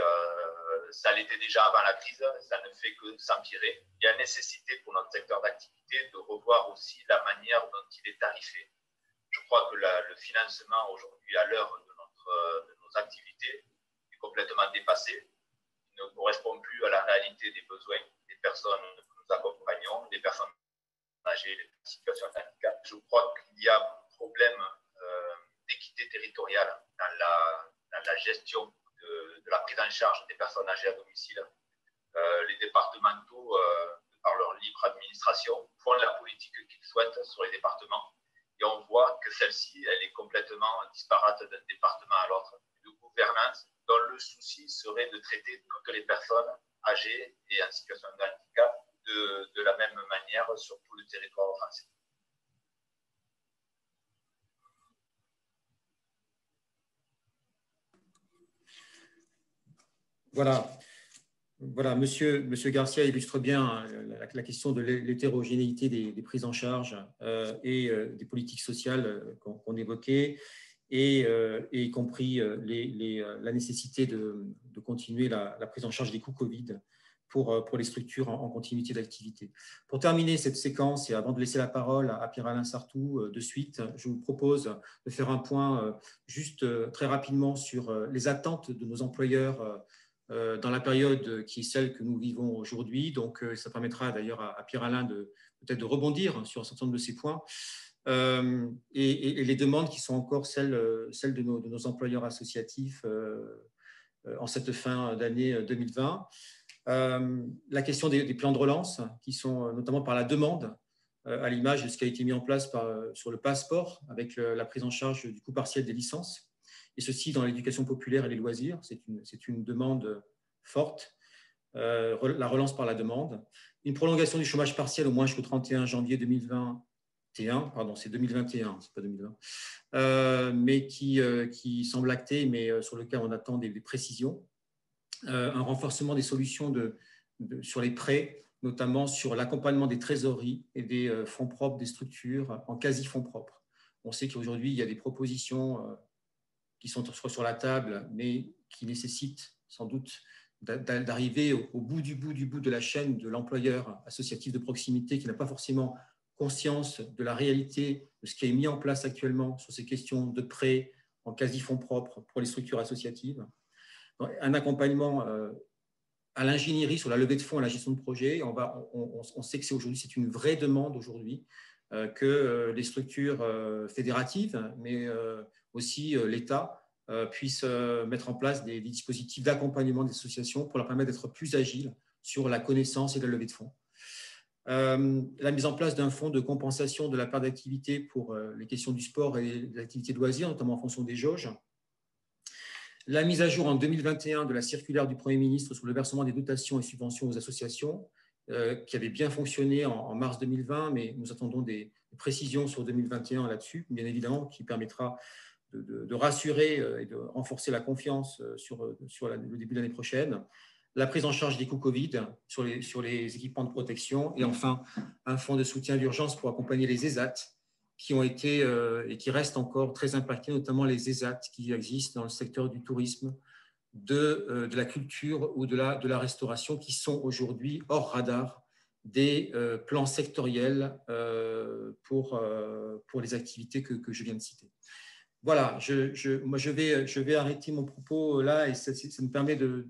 ça l'était déjà avant la crise, ça ne fait que s'empirer. Il y a nécessité pour notre secteur d'activité de revoir aussi la manière dont il est tarifé. Je crois que le financement aujourd'hui, à l'heure de nos activités, est complètement dépassé. Il ne correspond plus à la réalité des besoins des personnes que nous accompagnons, des personnes âgées, les situations de handicap. Je crois qu'il y a un problème d'équité territoriale dans la gestion de la prise en charge des personnes âgées à domicile. Les départementaux, par leur libre administration, font la politique qu'ils souhaitent sur les départements. Et on voit que celle-ci, elle est complètement disparate d'un département à l'autre, de gouvernance, dont le souci serait de traiter toutes les personnes âgées et en situation de handicap de la même manière sur tout le territoire français. Voilà, Monsieur Garcia illustre bien la question de l'hétérogénéité des prises en charge et des politiques sociales qu'on évoquait, et y compris la nécessité de continuer la prise en charge des coûts Covid pour les structures en continuité d'activité. Pour terminer cette séquence, et avant de laisser la parole à Pierre-Alain Sarthou de suite, je vous propose de faire un point juste très rapidement sur les attentes de nos employeurs dans la période qui est celle que nous vivons aujourd'hui. Donc, ça permettra d'ailleurs à Pierre-Alain peut-être de rebondir sur un certain nombre de ces points. Et les demandes qui sont encore celles de nos employeurs associatifs en cette fin d'année 2020. La question des plans de relance, qui sont notamment par la demande, à l'image de ce qui a été mis en place sur le passeport, avec la prise en charge du coût partiel des licences, et ceci dans l'éducation populaire et les loisirs. C'est une demande forte, la relance par la demande. Une prolongation du chômage partiel au moins jusqu'au 31 janvier 2021, pardon, c'est 2021, c'est pas 2020, mais qui semble acté, mais sur lequel on attend des précisions. Un renforcement des solutions sur les prêts, notamment sur l'accompagnement des trésoreries et des fonds propres des structures en quasi-fonds propres. On sait qu'aujourd'hui, il y a des propositions qui sont sur la table, mais qui nécessitent sans doute d'arriver au bout de la chaîne de l'employeur associatif de proximité qui n'a pas forcément conscience de la réalité de ce qui est mis en place actuellement sur ces questions de prêts en quasi-fonds propres pour les structures associatives. Un accompagnement à l'ingénierie sur la levée de fonds et la gestion de projet. On sait que aujourd'hui, c'est une vraie demande aujourd'hui que les structures fédératives, mais aussi l'État, puissent mettre en place des dispositifs d'accompagnement des associations pour leur permettre d'être plus agiles sur la connaissance et la levée de fonds. La mise en place d'un fonds de compensation de la perte d'activité pour les questions du sport et des activités de loisirs, notamment en fonction des jauges. La mise à jour en 2021 de la circulaire du Premier ministre sur le versement des dotations et subventions aux associations, qui avait bien fonctionné en mars 2020, mais nous attendons des précisions sur 2021 là-dessus, bien évidemment, qui permettra de rassurer et de renforcer la confiance sur le début de l'année prochaine. La prise en charge des coûts Covid sur les équipements de protection, et enfin un fonds de soutien d'urgence pour accompagner les ESAT qui ont été et qui restent encore très impactés, notamment les ESAT qui existent dans le secteur du tourisme, de la culture ou de la restauration, qui sont aujourd'hui hors radar des plans sectoriels pour les activités que je viens de citer. Voilà, je vais arrêter mon propos là, et ça me permet de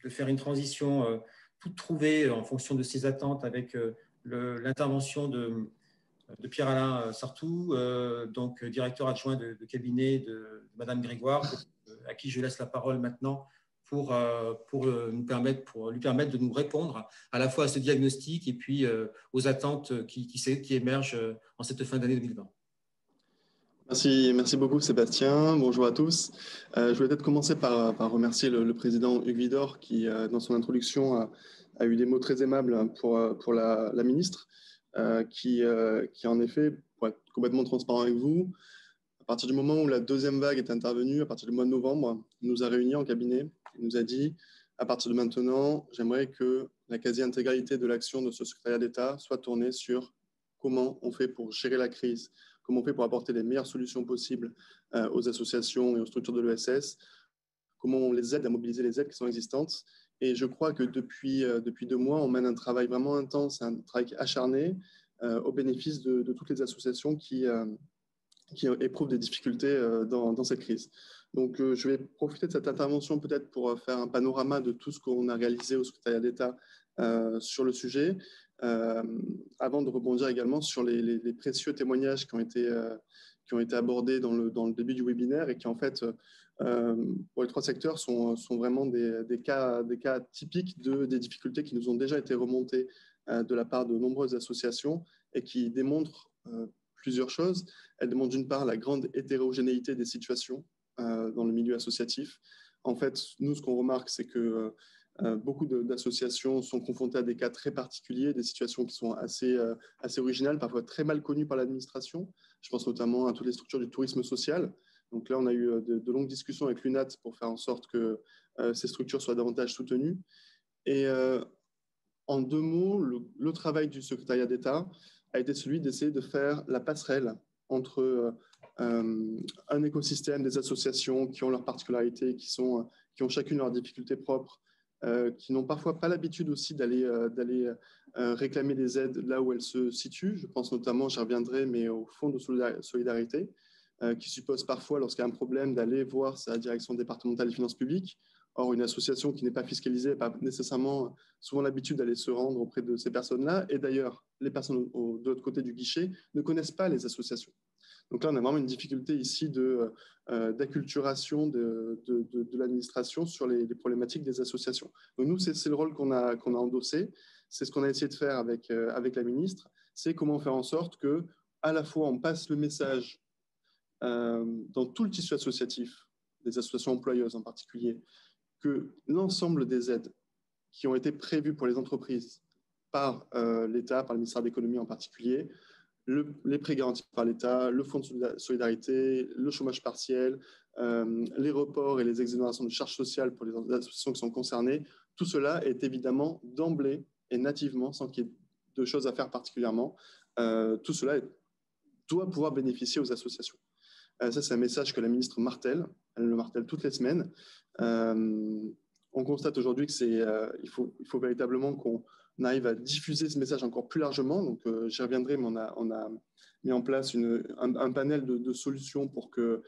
faire une transition toute trouvée en fonction de ces attentes avec l'intervention de Pierre-Alain Sarthou, donc directeur adjoint de cabinet de Madame Grégoire, à qui je laisse la parole maintenant pour lui permettre de nous répondre à la fois à ce diagnostic et puis aux attentes qui émergent en cette fin d'année 2020. Merci beaucoup Sébastien, bonjour à tous. Je voulais peut-être commencer par remercier le président Hugues Widor qui, dans son introduction, a eu des mots très aimables pour la ministre, qui en effet, pour être complètement transparent avec vous, à partir du moment où la deuxième vague est intervenue, à partir du mois de novembre, nous a réunis en cabinet et nous a dit, à partir de maintenant, j'aimerais que la quasi-intégralité de l'action de ce secrétariat d'État soit tournée sur comment on fait pour gérer la crise, comment on fait pour apporter les meilleures solutions possibles aux associations et aux structures de l'ESS, comment on les aide à mobiliser les aides qui sont existantes. Et je crois que depuis 2 mois, on mène un travail vraiment intense, un travail acharné au bénéfice de toutes les associations qui éprouvent des difficultés dans cette crise. Donc, je vais profiter de cette intervention peut-être pour faire un panorama de tout ce qu'on a réalisé au secrétariat d'État sur le sujet, avant de rebondir également sur les précieux témoignages qui ont été abordés dans le début du webinaire et qui, en fait, pour les 3 secteurs, sont vraiment des cas typiques des difficultés qui nous ont déjà été remontées de la part de nombreuses associations et qui démontrent plusieurs choses. Elles démontrent d'une part la grande hétérogénéité des situations dans le milieu associatif. En fait, nous, ce qu'on remarque, c'est que beaucoup d'associations sont confrontées à des cas très particuliers, des situations qui sont assez originales, parfois très mal connues par l'administration. Je pense notamment à toutes les structures du tourisme social. Donc là, on a eu de longues discussions avec l'UNAT pour faire en sorte que ces structures soient davantage soutenues. Et en 2 mots, le travail du secrétariat d'État a été celui d'essayer de faire la passerelle entre un écosystème des associations qui ont leurs particularités, qui ont chacune leurs difficultés propres, qui n'ont parfois pas l'habitude aussi d'aller réclamer des aides là où elles se situent. Je pense notamment, j'y reviendrai, mais au fonds de solidarité, qui suppose parfois, lorsqu'il y a un problème, d'aller voir sa direction départementale des finances publiques. Or, une association qui n'est pas fiscalisée n'a pas nécessairement souvent l'habitude d'aller se rendre auprès de ces personnes-là. Et d'ailleurs, les personnes de l'autre côté du guichet ne connaissent pas les associations. Donc là, on a vraiment une difficulté ici d'acculturation de l'administration sur les problématiques des associations. Donc nous, c'est le rôle qu'on a endossé. C'est ce qu'on a essayé de faire avec la ministre. C'est comment faire en sorte que, à la fois, on passe le message dans tout le tissu associatif, des associations employeuses en particulier, que l'ensemble des aides qui ont été prévues pour les entreprises par l'État, par le ministère de l'économie en particulier, les prêts garantis par l'État, le fonds de solidarité, le chômage partiel, les reports et les exonérations de charges sociales pour les associations qui sont concernées, tout cela est évidemment d'emblée et nativement, sans qu'il y ait de choses à faire particulièrement, tout cela doit pouvoir bénéficier aux associations. Ça, c'est un message que la ministre martèle. Elle le martèle toutes les semaines. On constate aujourd'hui qu'il faut véritablement qu'on arrive à diffuser ce message encore plus largement. Donc, j'y reviendrai, mais on a mis en place un panel de solutions pour que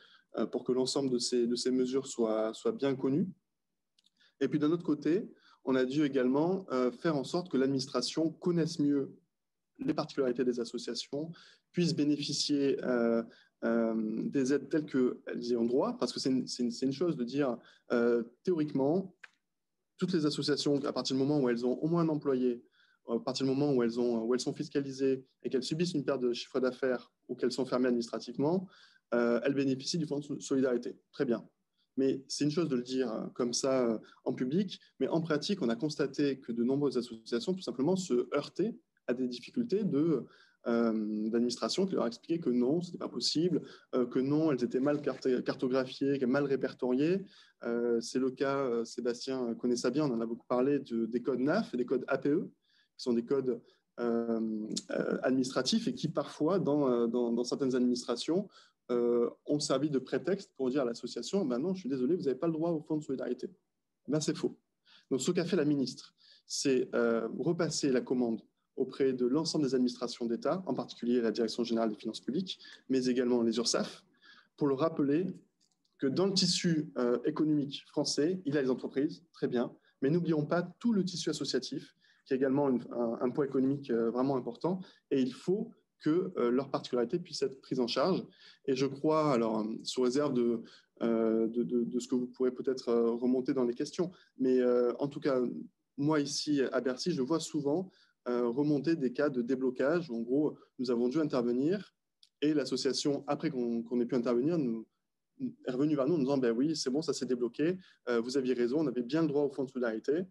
l'ensemble de ces mesures soit bien connu. Et puis, d'un autre côté, on a dû également faire en sorte que l'administration connaisse mieux les particularités des associations, puisse bénéficier des aides telles qu'elles y ont droit, parce que c'est une chose de dire, théoriquement, toutes les associations, à partir du moment où elles ont au moins un employé, à partir du moment où elles sont fiscalisées et qu'elles subissent une perte de chiffre d'affaires ou qu'elles sont fermées administrativement, elles bénéficient du fonds de solidarité. Très bien. Mais c'est une chose de le dire comme ça en public, mais en pratique, on a constaté que de nombreuses associations tout simplement se heurtaient à des difficultés d'administration qui leur expliquaient que non, ce n'était pas possible, que non, elles étaient mal cartographiées, mal répertoriées. C'est le cas, Sébastien connaît ça bien, on en a beaucoup parlé, des codes NAF et des codes APE, qui sont des codes administratifs et qui parfois, dans certaines administrations, ont servi de prétexte pour dire à l'association, ben non, je suis désolé, vous n'avez pas le droit au fonds de solidarité. Ben, c'est faux. Donc, ce qu'a fait la ministre, c'est repasser la commande auprès de l'ensemble des administrations d'État, en particulier la Direction générale des finances publiques, mais également les URSSAF, pour leur rappeler que dans le tissu économique français, il y a les entreprises, très bien, mais n'oublions pas tout le tissu associatif, qui est également un poids économique vraiment important, et il faut que leurs particularités puissent être prises en charge. Et je crois, alors sous réserve de ce que vous pourrez peut-être remonter dans les questions, mais en tout cas, moi ici à Bercy, je vois souvent remonter des cas de déblocage où en gros, nous avons dû intervenir et l'association, après qu'on ait pu intervenir, est revenue vers nous en nous disant ben oui, c'est bon, ça s'est débloqué, vous aviez raison, on avait bien le droit au fonds de solidarité.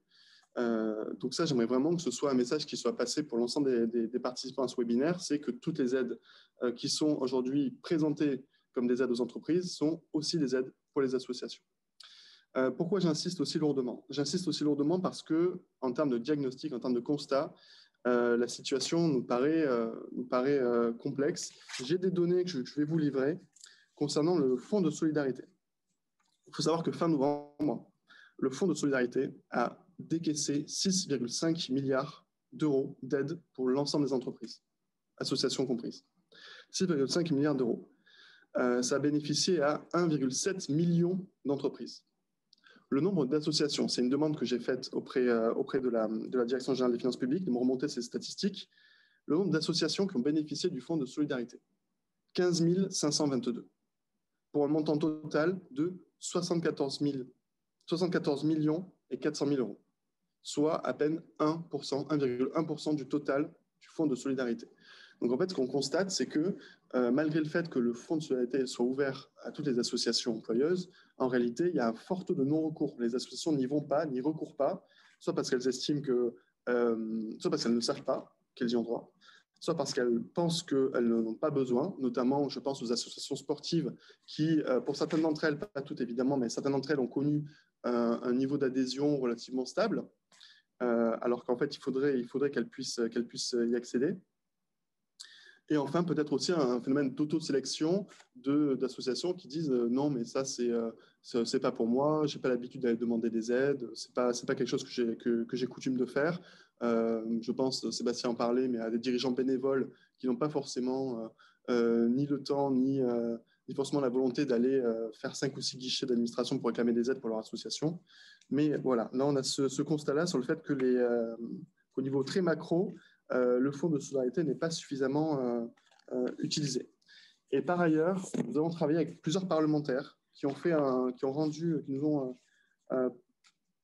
Donc ça, j'aimerais vraiment que ce soit un message qui soit passé pour l'ensemble des participants à ce webinaire, c'est que toutes les aides qui sont aujourd'hui présentées comme des aides aux entreprises sont aussi des aides pour les associations. Pourquoi j'insiste aussi lourdement? J'insiste aussi lourdement parce que, en termes de diagnostic, en termes de constat, la situation nous paraît complexe. J'ai des données que je vais vous livrer concernant le fonds de solidarité. Il faut savoir que fin novembre, le fonds de solidarité a décaissé 6,5 milliards d'euros d'aide pour l'ensemble des entreprises, associations comprises. 6,5 milliards d'euros. Ça a bénéficié à 1,7 million d'entreprises. Le nombre d'associations, c'est une demande que j'ai faite auprès de la Direction générale des finances publiques, de me remonter ces statistiques. Le nombre d'associations qui ont bénéficié du fonds de solidarité, 15 522, pour un montant total de 74 millions et 400 000 euros, soit à peine 1,1% du total du fonds de solidarité. Donc en fait, ce qu'on constate, c'est que malgré le fait que le fonds de solidarité soit ouvert à toutes les associations employeuses, en réalité, il y a un fort taux de non-recours. Les associations n'y vont pas, n'y recourent pas, soit parce qu'elles estiment que, soit parce qu'elles ne savent pas qu'elles y ont droit, soit parce qu'elles pensent qu'elles n'en ont pas besoin, notamment, je pense aux associations sportives qui, pour certaines d'entre elles, pas toutes évidemment, mais certaines d'entre elles ont connu un niveau d'adhésion relativement stable, alors qu'en fait, il faudrait qu'elles puissent y accéder. Et enfin, peut-être aussi un phénomène d'auto-sélection d'associations qui disent non, mais ça, c'est pas pour moi, j'ai pas l'habitude d'aller demander des aides, c'est pas quelque chose que j'ai coutume de faire. Je pense, Sébastien en parlait, mais à des dirigeants bénévoles qui n'ont pas forcément ni le temps, ni forcément la volonté d'aller faire 5 ou 6 guichets d'administration pour réclamer des aides pour leur association. Mais voilà, là, on a ce constat-là sur le fait que qu'au niveau très macro, le fonds de solidarité n'est pas suffisamment utilisé. Et par ailleurs, nous avons travaillé avec plusieurs parlementaires qui nous ont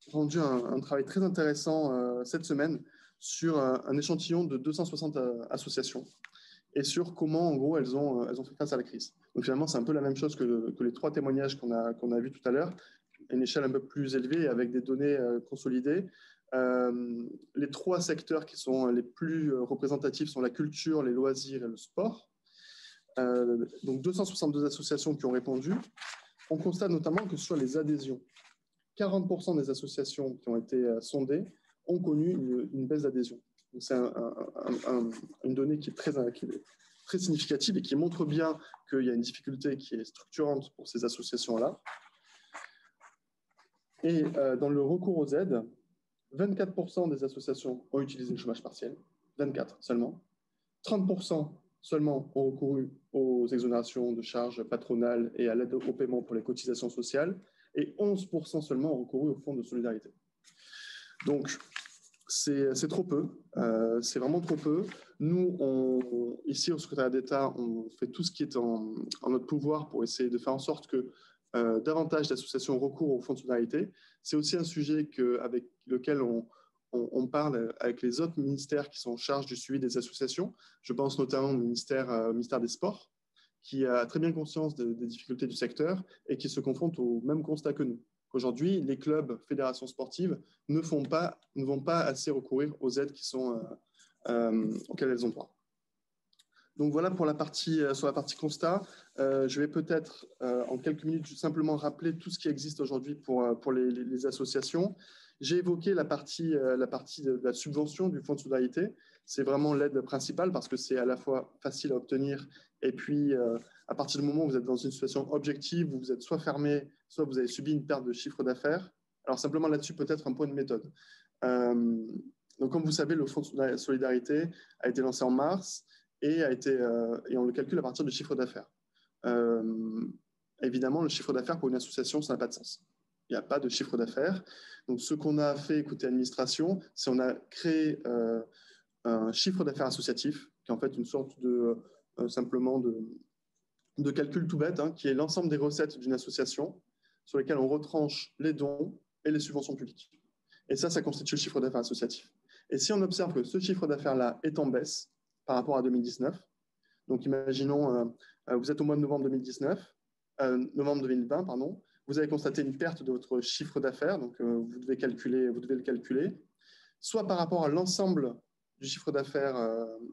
rendu un travail très intéressant cette semaine sur un échantillon de 260 associations et sur comment, en gros, elles ont fait face à la crise. Donc finalement, c'est un peu la même chose que les 3 témoignages qu'on a vus tout à l'heure, à une échelle un peu plus élevée avec des données consolidées. Les 3 secteurs qui sont les plus représentatifs sont la culture, les loisirs et le sport. Donc 262 associations qui ont répondu. On constate notamment que sur les adhésions, 40% des associations qui ont été sondées ont connu une baisse d'adhésion. Donc c'est une donnée qui est très significative et qui montre bien qu'il y a une difficulté qui est structurante pour ces associations-là. Et dans le recours aux aides, 24% des associations ont utilisé le chômage partiel, 24 seulement. 30% seulement ont recouru aux exonérations de charges patronales et à l'aide au paiement pour les cotisations sociales, et 11% seulement ont recouru au fonds de solidarité. Donc, c'est trop peu, c'est vraiment trop peu. Nous, ici au secrétariat d'État, on fait tout ce qui est en notre pouvoir pour essayer de faire en sorte que davantage d'associations recourent au fonds de solidarité. C'est aussi un sujet avec lequel on parle avec les autres ministères qui sont en charge du suivi des associations. Je pense notamment au ministère des Sports, qui a très bien conscience des difficultés du secteur et qui se confronte au même constat que nous. Aujourd'hui, les clubs, fédérations sportives ne vont pas assez recourir aux aides auxquelles elles ont droit. Donc voilà pour sur la partie constat. Je vais peut-être en quelques minutes simplement rappeler tout ce qui existe aujourd'hui pour les associations. J'ai évoqué la partie de la subvention du fonds de solidarité. C'est vraiment l'aide principale parce que c'est à la fois facile à obtenir et puis à partir du moment où vous êtes dans une situation objective, où vous êtes soit fermé, soit vous avez subi une perte de chiffre d'affaires. Alors simplement là-dessus, peut-être un point de méthode. Donc comme vous savez, le fonds de solidarité a été lancé en mars et on le calcule à partir du chiffre d'affaires. Évidemment, le chiffre d'affaires pour une association, ça n'a pas de sens. Il n'y a pas de chiffre d'affaires. Donc, ce qu'on a fait côté administration, c'est qu'on a créé un chiffre d'affaires associatif qui est en fait une sorte de simplement de calcul tout bête, qui est l'ensemble des recettes d'une association sur lesquelles on retranche les dons et les subventions publiques. Et ça constitue le chiffre d'affaires associatif. Et si on observe que ce chiffre d'affaires-là est en baisse par rapport à 2019, donc imaginons, vous êtes au mois de novembre 2020, pardon, vous avez constaté une perte de votre chiffre d'affaires, donc vous devez le calculer, soit par rapport à l'ensemble du chiffre d'affaires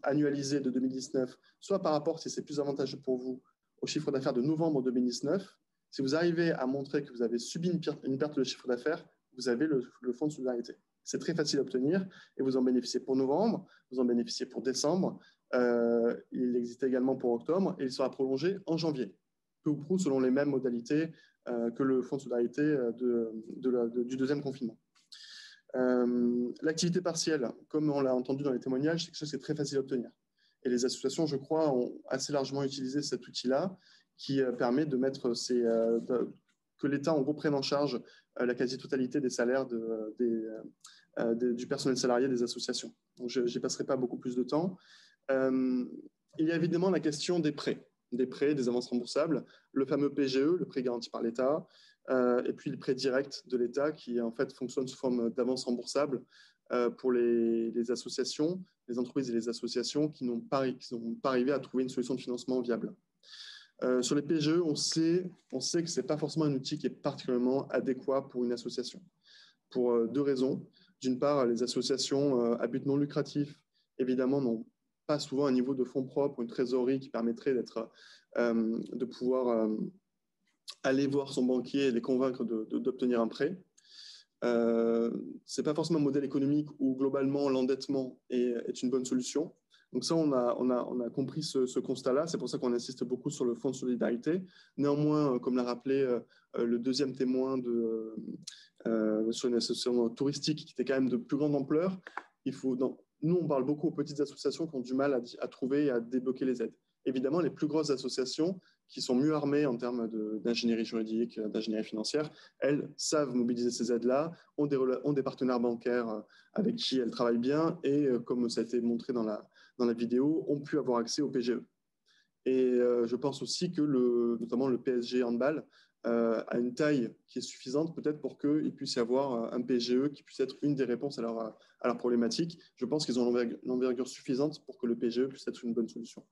annualisé de 2019, soit par rapport, si c'est plus avantageux pour vous, au chiffre d'affaires de novembre 2019. Si vous arrivez à montrer que vous avez subi une perte de chiffre d'affaires, vous avez le fonds de solidarité. C'est très facile à obtenir et vous en bénéficiez pour novembre, vous en bénéficiez pour décembre, il existe également pour octobre et il sera prolongé en janvier, peu ou prou selon les mêmes modalités que le fonds de solidarité du deuxième confinement. L'activité partielle, comme on l'a entendu dans les témoignages, c'est quelque chose qui est très facile à obtenir. Et les associations, je crois, ont assez largement utilisé cet outil-là qui permet de mettre que l'État en gros prenne en charge la quasi-totalité des salaires du personnel salarié des associations. Donc, je n'y passerai pas beaucoup plus de temps. Il y a évidemment la question des prêts, des avances remboursables, le fameux PGE, le prêt garanti par l'État, et puis le prêt direct de l'État qui en fait fonctionne sous forme d'avance remboursable pour les associations, les entreprises et les associations qui n'ont pas arrivé à trouver une solution de financement viable. Sur les PGE, on sait que ce n'est pas forcément un outil qui est particulièrement adéquat pour une association, pour deux raisons. D'une part, les associations à but non lucratif, évidemment, n'ont pas souvent un niveau de fonds propres, une trésorerie qui permettrait de pouvoir aller voir son banquier et les convaincre d'obtenir un prêt. Ce n'est pas forcément un modèle économique où globalement l'endettement est une bonne solution. Donc ça, on a compris ce constat-là. C'est pour ça qu'on insiste beaucoup sur le fonds de solidarité. Néanmoins, comme l'a rappelé le deuxième témoin sur une association touristique qui était quand même de plus grande ampleur, nous, on parle beaucoup aux petites associations qui ont du mal à trouver et à débloquer les aides. Évidemment, les plus grosses associations qui sont mieux armées en termes d'ingénierie juridique, d'ingénierie financière, elles savent mobiliser ces aides-là, ont des partenaires bancaires avec qui elles travaillent bien et, comme ça a été montré dans la vidéo, ont pu avoir accès au PGE. Et je pense aussi que notamment le PSG handball a une taille qui est suffisante peut-être pour qu'il puisse y avoir un PGE qui puisse être une des réponses à leur problématique. Je pense qu'ils ont l'envergure suffisante pour que le PGE puisse être une bonne solution.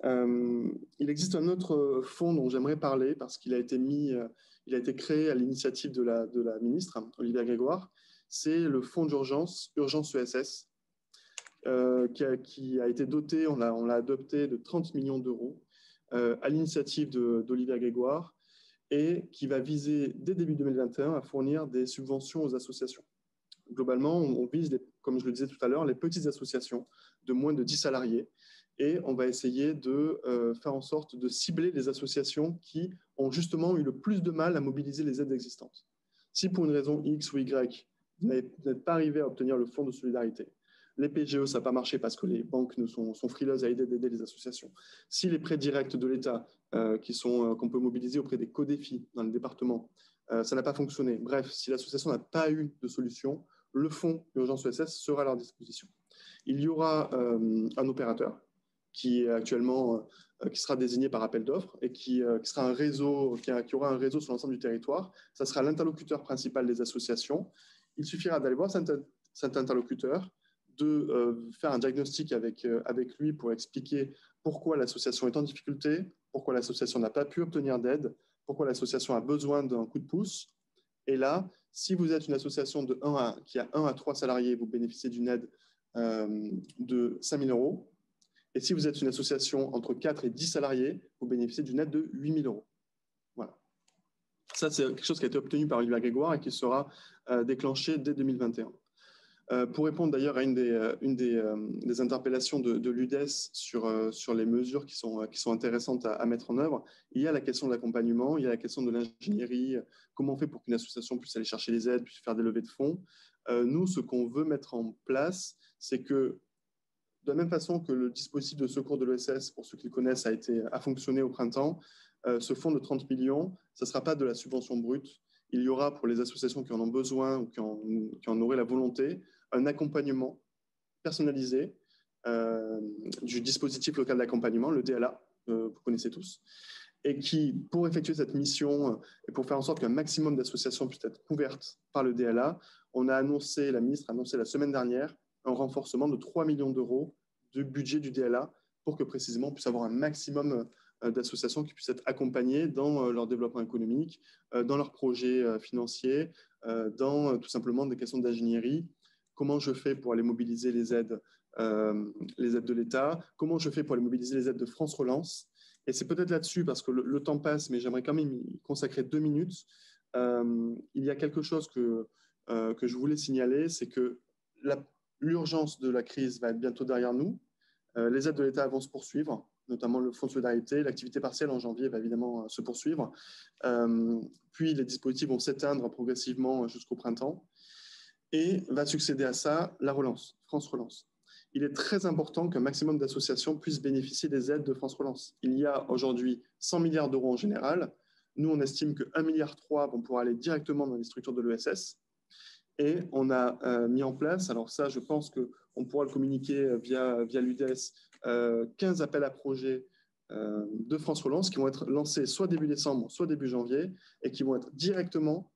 Il existe un autre fonds dont j'aimerais parler parce qu'il a été créé à l'initiative de la ministre, Olivia Grégoire. C'est le fonds d'urgence, Urgence ESS, qui a été doté, on l'a adopté de 30 millions d'euros à l'initiative d'Olivia Grégoire et qui va viser dès début 2021 à fournir des subventions aux associations. Globalement, on vise, comme je le disais tout à l'heure, les petites associations de moins de 10 salariés et on va essayer de faire en sorte de cibler les associations qui ont justement eu le plus de mal à mobiliser les aides existantes. Si pour une raison X ou Y, vous n'êtes pas arrivé à obtenir le fonds de solidarité, les PGE, ça n'a pas marché parce que les banques sont frileuses à aider les associations. Si les prêts directs de l'État qu'on peut mobiliser auprès des co-défis dans le département, ça n'a pas fonctionné. Bref, si l'association n'a pas eu de solution, le fonds Urgence ESS sera à leur disposition. Il y aura un opérateur qui sera désigné par appel d'offres et qui sera un réseau, qui aura un réseau sur l'ensemble du territoire. Ça sera l'interlocuteur principal des associations. Il suffira d'aller voir cet interlocuteur, de faire un diagnostic avec lui pour expliquer pourquoi l'association est en difficulté, pourquoi l'association n'a pas pu obtenir d'aide, pourquoi l'association a besoin d'un coup de pouce. Et là, si vous êtes une association qui a 1 à 3 salariés, vous bénéficiez d'une aide de 5 000 euros. Et si vous êtes une association entre 4 et 10 salariés, vous bénéficiez d'une aide de 8 000 euros. Voilà. Ça, c'est quelque chose qui a été obtenu par Olivia Grégoire et qui sera déclenché dès 2021. Pour répondre d'ailleurs à une des interpellations de l'UDES sur les mesures qui sont intéressantes à mettre en œuvre, il y a la question de l'accompagnement, il y a la question de l'ingénierie, comment on fait pour qu'une association puisse aller chercher les aides, puisse faire des levées de fonds. Nous, ce qu'on veut mettre en place, c'est que de la même façon que le dispositif de secours de l'ESS, pour ceux qui le connaissent, a fonctionné au printemps, ce fonds de 30 millions, ça ne sera pas de la subvention brute. Il y aura pour les associations qui en ont besoin ou qui en auraient la volonté, un accompagnement personnalisé du dispositif local d'accompagnement, le DLA, vous connaissez tous, et qui, pour effectuer cette mission et pour faire en sorte qu'un maximum d'associations puissent être couvertes par le DLA, la ministre a annoncé la semaine dernière un renforcement de 3 millions d'euros du budget du DLA pour que précisément on puisse avoir un maximum d'associations qui puissent être accompagnées dans leur développement économique, dans leurs projets financiers, dans tout simplement des questions d'ingénierie. Comment je fais pour aller mobiliser les aides de l'État? Comment je fais pour aller mobiliser les aides de France Relance? Et c'est peut-être là-dessus, parce que le temps passe, mais j'aimerais quand même y consacrer 2 minutes. Il y a quelque chose que je voulais signaler, c'est que l'urgence de la crise va être bientôt derrière nous. Les aides de l'État vont se poursuivre, notamment le Fonds de solidarité. L'activité partielle en janvier va évidemment se poursuivre. Puis les dispositifs vont s'éteindre progressivement jusqu'au printemps. Et va succéder à ça la relance, France Relance. Il est très important qu'un maximum d'associations puissent bénéficier des aides de France Relance. Il y a aujourd'hui 100 milliards d'euros en général. Nous, on estime que 1,3 milliard vont pouvoir aller directement dans les structures de l'ESS. Et on a mis en place, alors ça, je pense qu'on pourra le communiquer via l'UDES, 15 appels à projets de France Relance qui vont être lancés soit début décembre, soit début janvier, et qui vont être directement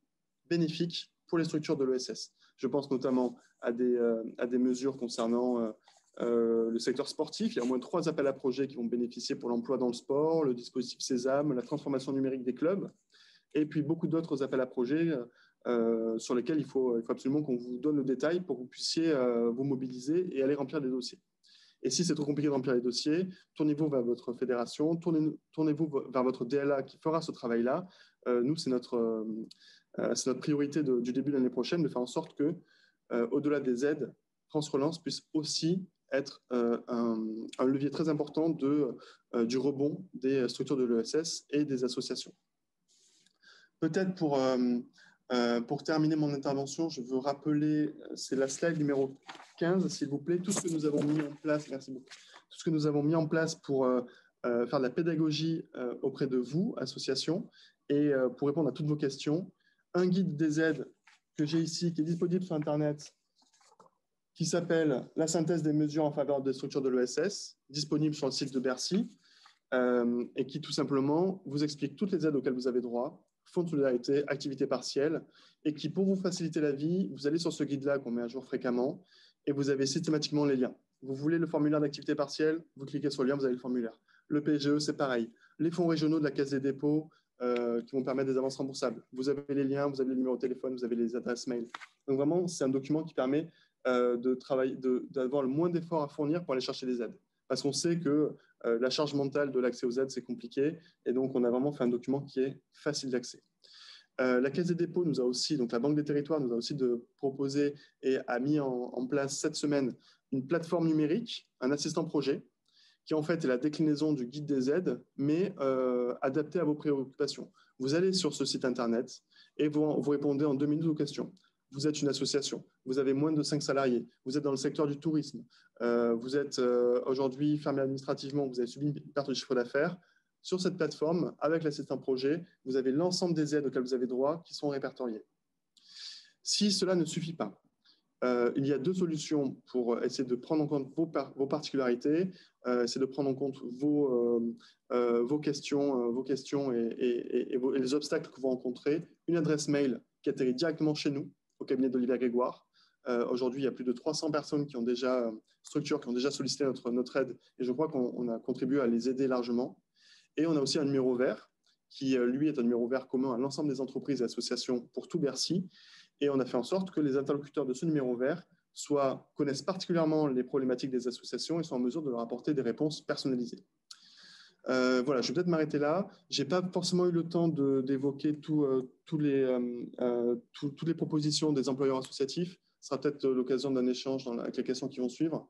bénéfiques pour les structures de l'ESS. Je pense notamment à des mesures concernant le secteur sportif. Il y a au moins 3 appels à projets qui vont bénéficier pour l'emploi dans le sport, le dispositif Sésame, la transformation numérique des clubs, et puis beaucoup d'autres appels à projets sur lesquels il faut absolument qu'on vous donne le détail pour que vous puissiez vous mobiliser et aller remplir des dossiers. Et si c'est trop compliqué de remplir les dossiers, tournez-vous vers votre fédération, tournez-vous vers votre DLA qui fera ce travail-là. Nous, c'est notre priorité du début de l'année prochaine de faire en sorte que, au-delà des aides, France Relance puisse aussi être un levier très important du rebond des structures de l'ESS et des associations. Peut-être pour terminer mon intervention, je veux rappeler, c'est la slide numéro 15, s'il vous plaît, tout ce que nous avons mis en place, merci beaucoup, tout ce que nous avons mis en place pour faire de la pédagogie auprès de vous, associations, et pour répondre à toutes vos questions. Un guide des aides que j'ai ici, qui est disponible sur Internet, qui s'appelle « La synthèse des mesures en faveur des structures de l'ESS », disponible sur le site de Bercy, et qui tout simplement vous explique toutes les aides auxquelles vous avez droit, fonds de solidarité, activité partielle, et qui, pour vous faciliter la vie, vous allez sur ce guide-là qu'on met à jour fréquemment, et vous avez systématiquement les liens. Vous voulez le formulaire d'activité partielle, vous cliquez sur le lien, vous avez le formulaire. Le PGE, c'est pareil. Les fonds régionaux de la Caisse des dépôts, qui vont permettre des avances remboursables. Vous avez les liens, vous avez les numéros de téléphone, vous avez les adresses mail. Donc vraiment, c'est un document qui permet d'avoir le moins d'efforts à fournir pour aller chercher des aides. Parce qu'on sait que la charge mentale de l'accès aux aides, c'est compliqué. Et donc, on a vraiment fait un document qui est facile d'accès. La Caisse des dépôts nous a aussi, donc la Banque des territoires nous a aussi proposé et a mis en place cette semaine une plateforme numérique, un assistant projet, qui en fait est la déclinaison du guide des aides, mais adapté à vos préoccupations. Vous allez sur ce site Internet et vous répondez en 2 minutes aux questions. Vous êtes une association, vous avez moins de 5 salariés, vous êtes dans le secteur du tourisme, vous êtes aujourd'hui fermé administrativement, vous avez subi une perte de chiffre d'affaires. Sur cette plateforme, avec l'assistant projet, vous avez l'ensemble des aides auxquelles vous avez droit qui sont répertoriées. Si cela ne suffit pas, il y a 2 solutions pour essayer de prendre en compte vos particularités, essayer de prendre en compte vos questions et les obstacles que vous rencontrez. Une adresse mail qui atterrit directement chez nous, au cabinet d'Olivier Grégoire. Aujourd'hui, il y a plus de 300 personnes qui ont déjà sollicité notre aide, et je crois qu'on a contribué à les aider largement. Et on a aussi un numéro vert qui, lui, est un numéro vert commun à l'ensemble des entreprises et associations pour tout Bercy. Et on a fait en sorte que les interlocuteurs de ce numéro vert connaissent particulièrement les problématiques des associations et sont en mesure de leur apporter des réponses personnalisées. Voilà, je vais peut-être m'arrêter là. Je n'ai pas forcément eu le temps d'évoquer toutes les propositions des employeurs associatifs. Ce sera peut-être l'occasion d'un échange avec les questions qui vont suivre,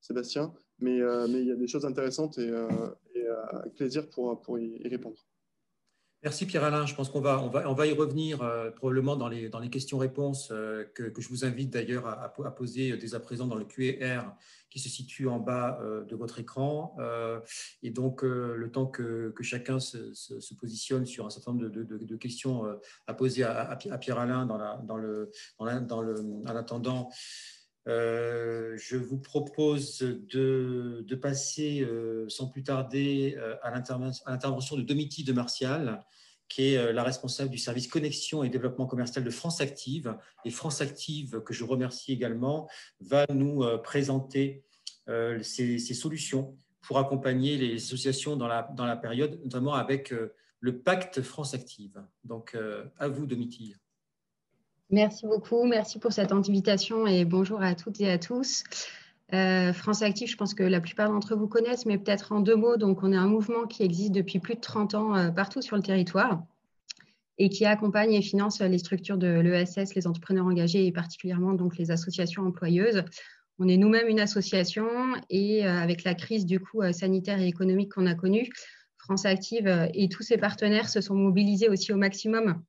Sébastien. Mais il y a des choses intéressantes et avec plaisir pour y répondre. Merci Pierre-Alain. Je pense qu'on va y revenir probablement dans les questions-réponses que je vous invite d'ailleurs à poser dès à présent dans le Q&R qui se situe en bas de votre écran. Et donc, le temps que chacun se positionne sur un certain nombre de questions à poser à Pierre-Alain en attendant, Je vous propose de passer sans plus tarder à l'intervention de Domiti de Martial, qui est la responsable du service connexion et développement commercial de France Active. Et France Active, que je remercie également, va nous présenter ces solutions pour accompagner les associations dans la période, notamment avec le pacte France Active. Donc, à vous, Domiti. Merci beaucoup, merci pour cette invitation et bonjour à toutes et à tous. France Active, je pense que la plupart d'entre vous connaissent, mais peut-être en 2 mots. Donc, on est un mouvement qui existe depuis plus de 30 ans partout sur le territoire et qui accompagne et finance les structures de l'ESS, les entrepreneurs engagés et particulièrement donc les associations employeuses. On est nous-mêmes une association et avec la crise du coup sanitaire et économique qu'on a connue, France Active et tous ses partenaires se sont mobilisés aussi au maximum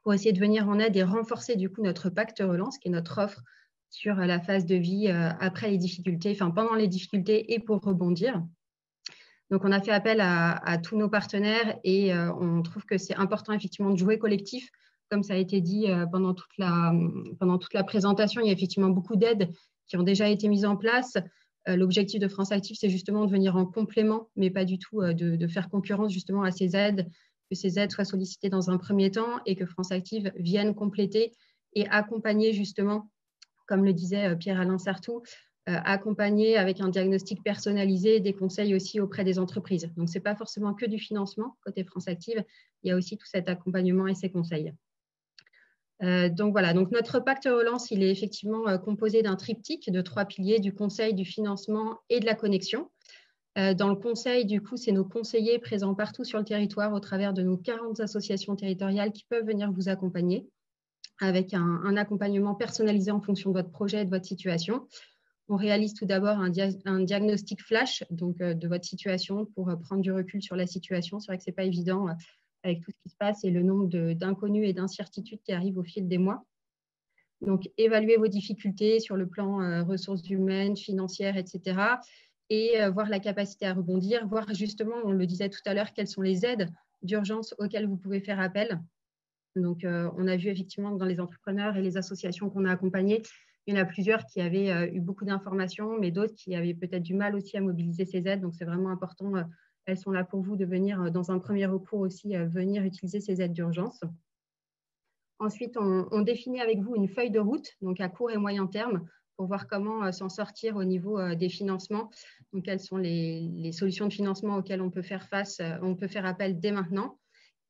pour essayer de venir en aide et renforcer du coup notre pacte relance, qui est notre offre sur la phase de vie après les difficultés, enfin pendant les difficultés et pour rebondir. Donc, on a fait appel à tous nos partenaires et on trouve que c'est important effectivement de jouer collectif. Comme ça a été dit pendant toute la présentation, il y a effectivement beaucoup d'aides qui ont déjà été mises en place. L'objectif de France Active, c'est justement de venir en complément, mais pas du tout de faire concurrence justement à ces aides, que ces aides soient sollicitées dans un premier temps et que France Active vienne compléter et accompagner justement, comme le disait Pierre-Alain Sartou, accompagner avec un diagnostic personnalisé, des conseils aussi auprès des entreprises. Donc, ce n'est pas forcément que du financement côté France Active, il y a aussi tout cet accompagnement et ces conseils. Donc voilà, donc notre pacte relance, il est effectivement composé d'un triptyque de 3 piliers, du conseil, du financement et de la connexion. Dans le conseil, du coup, c'est nos conseillers présents partout sur le territoire au travers de nos 40 associations territoriales qui peuvent venir vous accompagner avec un accompagnement personnalisé en fonction de votre projet et de votre situation. On réalise tout d'abord un diagnostic flash donc, de votre situation pour prendre du recul sur la situation. C'est vrai que ce n'est pas évident avec tout ce qui se passe et le nombre d'inconnus et d'incertitudes qui arrivent au fil des mois. Donc, évaluer vos difficultés sur le plan ressources humaines, financières, etc. Et voir la capacité à rebondir, voir justement, on le disait tout à l'heure, quelles sont les aides d'urgence auxquelles vous pouvez faire appel. Donc, on a vu effectivement que dans les entrepreneurs et les associations qu'on a accompagnées, il y en a plusieurs qui avaient eu beaucoup d'informations, mais d'autres qui avaient peut-être du mal aussi à mobiliser ces aides. Donc, c'est vraiment important. Elles sont là pour vous de venir, dans un premier recours aussi, venir utiliser ces aides d'urgence. Ensuite, on définit avec vous une feuille de route, donc à court et moyen terme, pour voir comment s'en sortir au niveau des financements. Donc, quelles sont les solutions de financement auxquelles on peut faire face, on peut faire appel dès maintenant.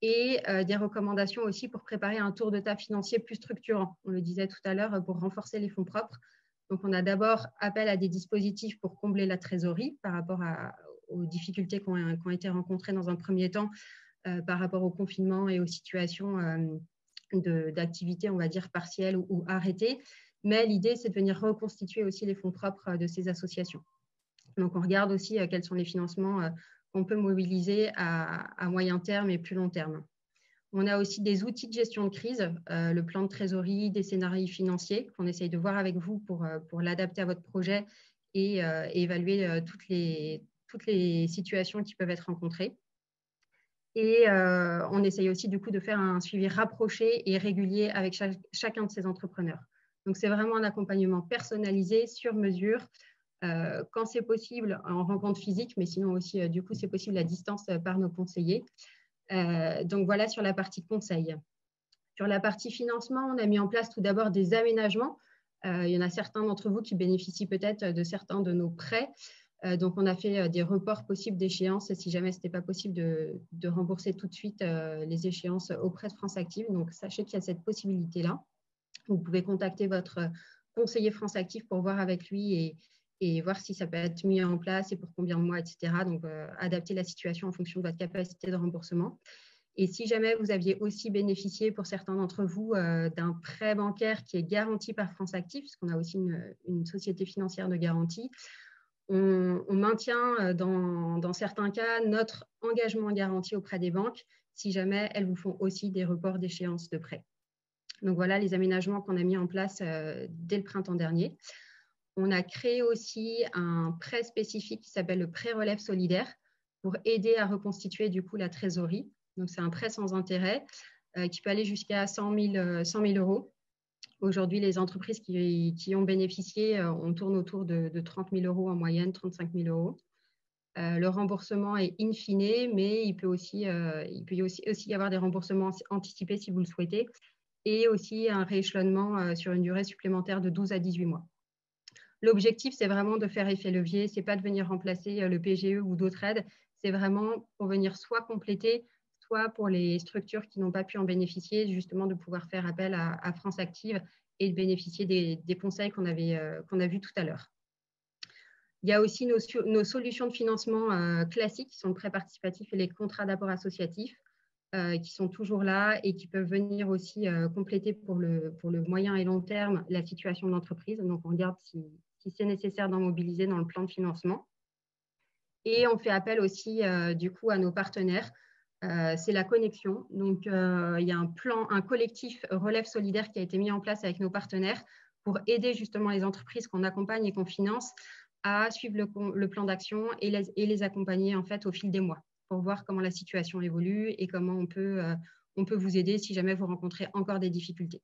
Et des recommandations aussi pour préparer un tour de table financier plus structurant. On le disait tout à l'heure, pour renforcer les fonds propres. Donc, on a d'abord appel à des dispositifs pour combler la trésorerie par rapport aux difficultés qui ont été rencontrées dans un premier temps par rapport au confinement et aux situations d'activité, on va dire, partielles ou arrêtées. Mais l'idée, c'est de venir reconstituer aussi les fonds propres de ces associations. Donc, on regarde aussi quels sont les financements qu'on peut mobiliser à moyen terme et plus long terme. On a aussi des outils de gestion de crise, le plan de trésorerie, des scénarios financiers qu'on essaye de voir avec vous pour l'adapter à votre projet et évaluer toutes les situations qui peuvent être rencontrées. Et on essaye aussi du coup de faire un suivi rapproché et régulier avec chacun de ces entrepreneurs. Donc, c'est vraiment un accompagnement personnalisé, sur mesure, quand c'est possible en rencontre physique, mais sinon aussi, du coup, c'est possible à distance par nos conseillers. Donc, voilà sur la partie conseil. Sur la partie financement, on a mis en place tout d'abord des aménagements. Il y en a certains d'entre vous qui bénéficient peut-être de certains de nos prêts. Donc, on a fait des reports possibles d'échéances si jamais ce n'était pas possible de rembourser tout de suite les échéances auprès de France Active. Donc, sachez qu'il y a cette possibilité-là. Vous pouvez contacter votre conseiller France Active pour voir avec lui et voir si ça peut être mis en place et pour combien de mois, etc. Donc, adapter la situation en fonction de votre capacité de remboursement. Et si jamais vous aviez aussi bénéficié, pour certains d'entre vous, d'un prêt bancaire qui est garanti par France Active, puisqu'on a aussi une société financière de garantie, on maintient dans certains cas notre engagement garanti auprès des banques si jamais elles vous font aussi des reports d'échéance de prêt. Donc, voilà les aménagements qu'on a mis en place dès le printemps dernier. On a créé aussi un prêt spécifique qui s'appelle le prêt relève solidaire pour aider à reconstituer du coup la trésorerie. Donc, c'est un prêt sans intérêt qui peut aller jusqu'à 100 000 euros Aujourd'hui, les entreprises qui ont bénéficié, on tourne autour de 30 000 € en moyenne, 35 000 €. Le remboursement est in fine, mais il peut aussi y avoir des remboursements anticipés si vous le souhaitez, et aussi un rééchelonnement sur une durée supplémentaire de 12 à 18 mois. L'objectif, c'est vraiment de faire effet levier, ce n'est pas de venir remplacer le PGE ou d'autres aides, c'est vraiment pour venir soit compléter, soit pour les structures qui n'ont pas pu en bénéficier, justement de pouvoir faire appel à France Active et de bénéficier des conseils qu'on a vus tout à l'heure. Il y a aussi nos solutions de financement classiques qui sont le prêt participatif et les contrats d'apport associatif qui sont toujours là et qui peuvent venir aussi compléter pour le moyen et long terme la situation de l'entreprise. Donc, on regarde si c'est nécessaire d'en mobiliser dans le plan de financement. Et on fait appel aussi du coup à nos partenaires. C'est la connexion. Donc, il y a un collectif Relève Solidaire qui a été mis en place avec nos partenaires pour aider justement les entreprises qu'on accompagne et qu'on finance à suivre le plan d'action et les accompagner en fait au fil des mois pour voir comment la situation évolue et comment on peut vous aider si jamais vous rencontrez encore des difficultés.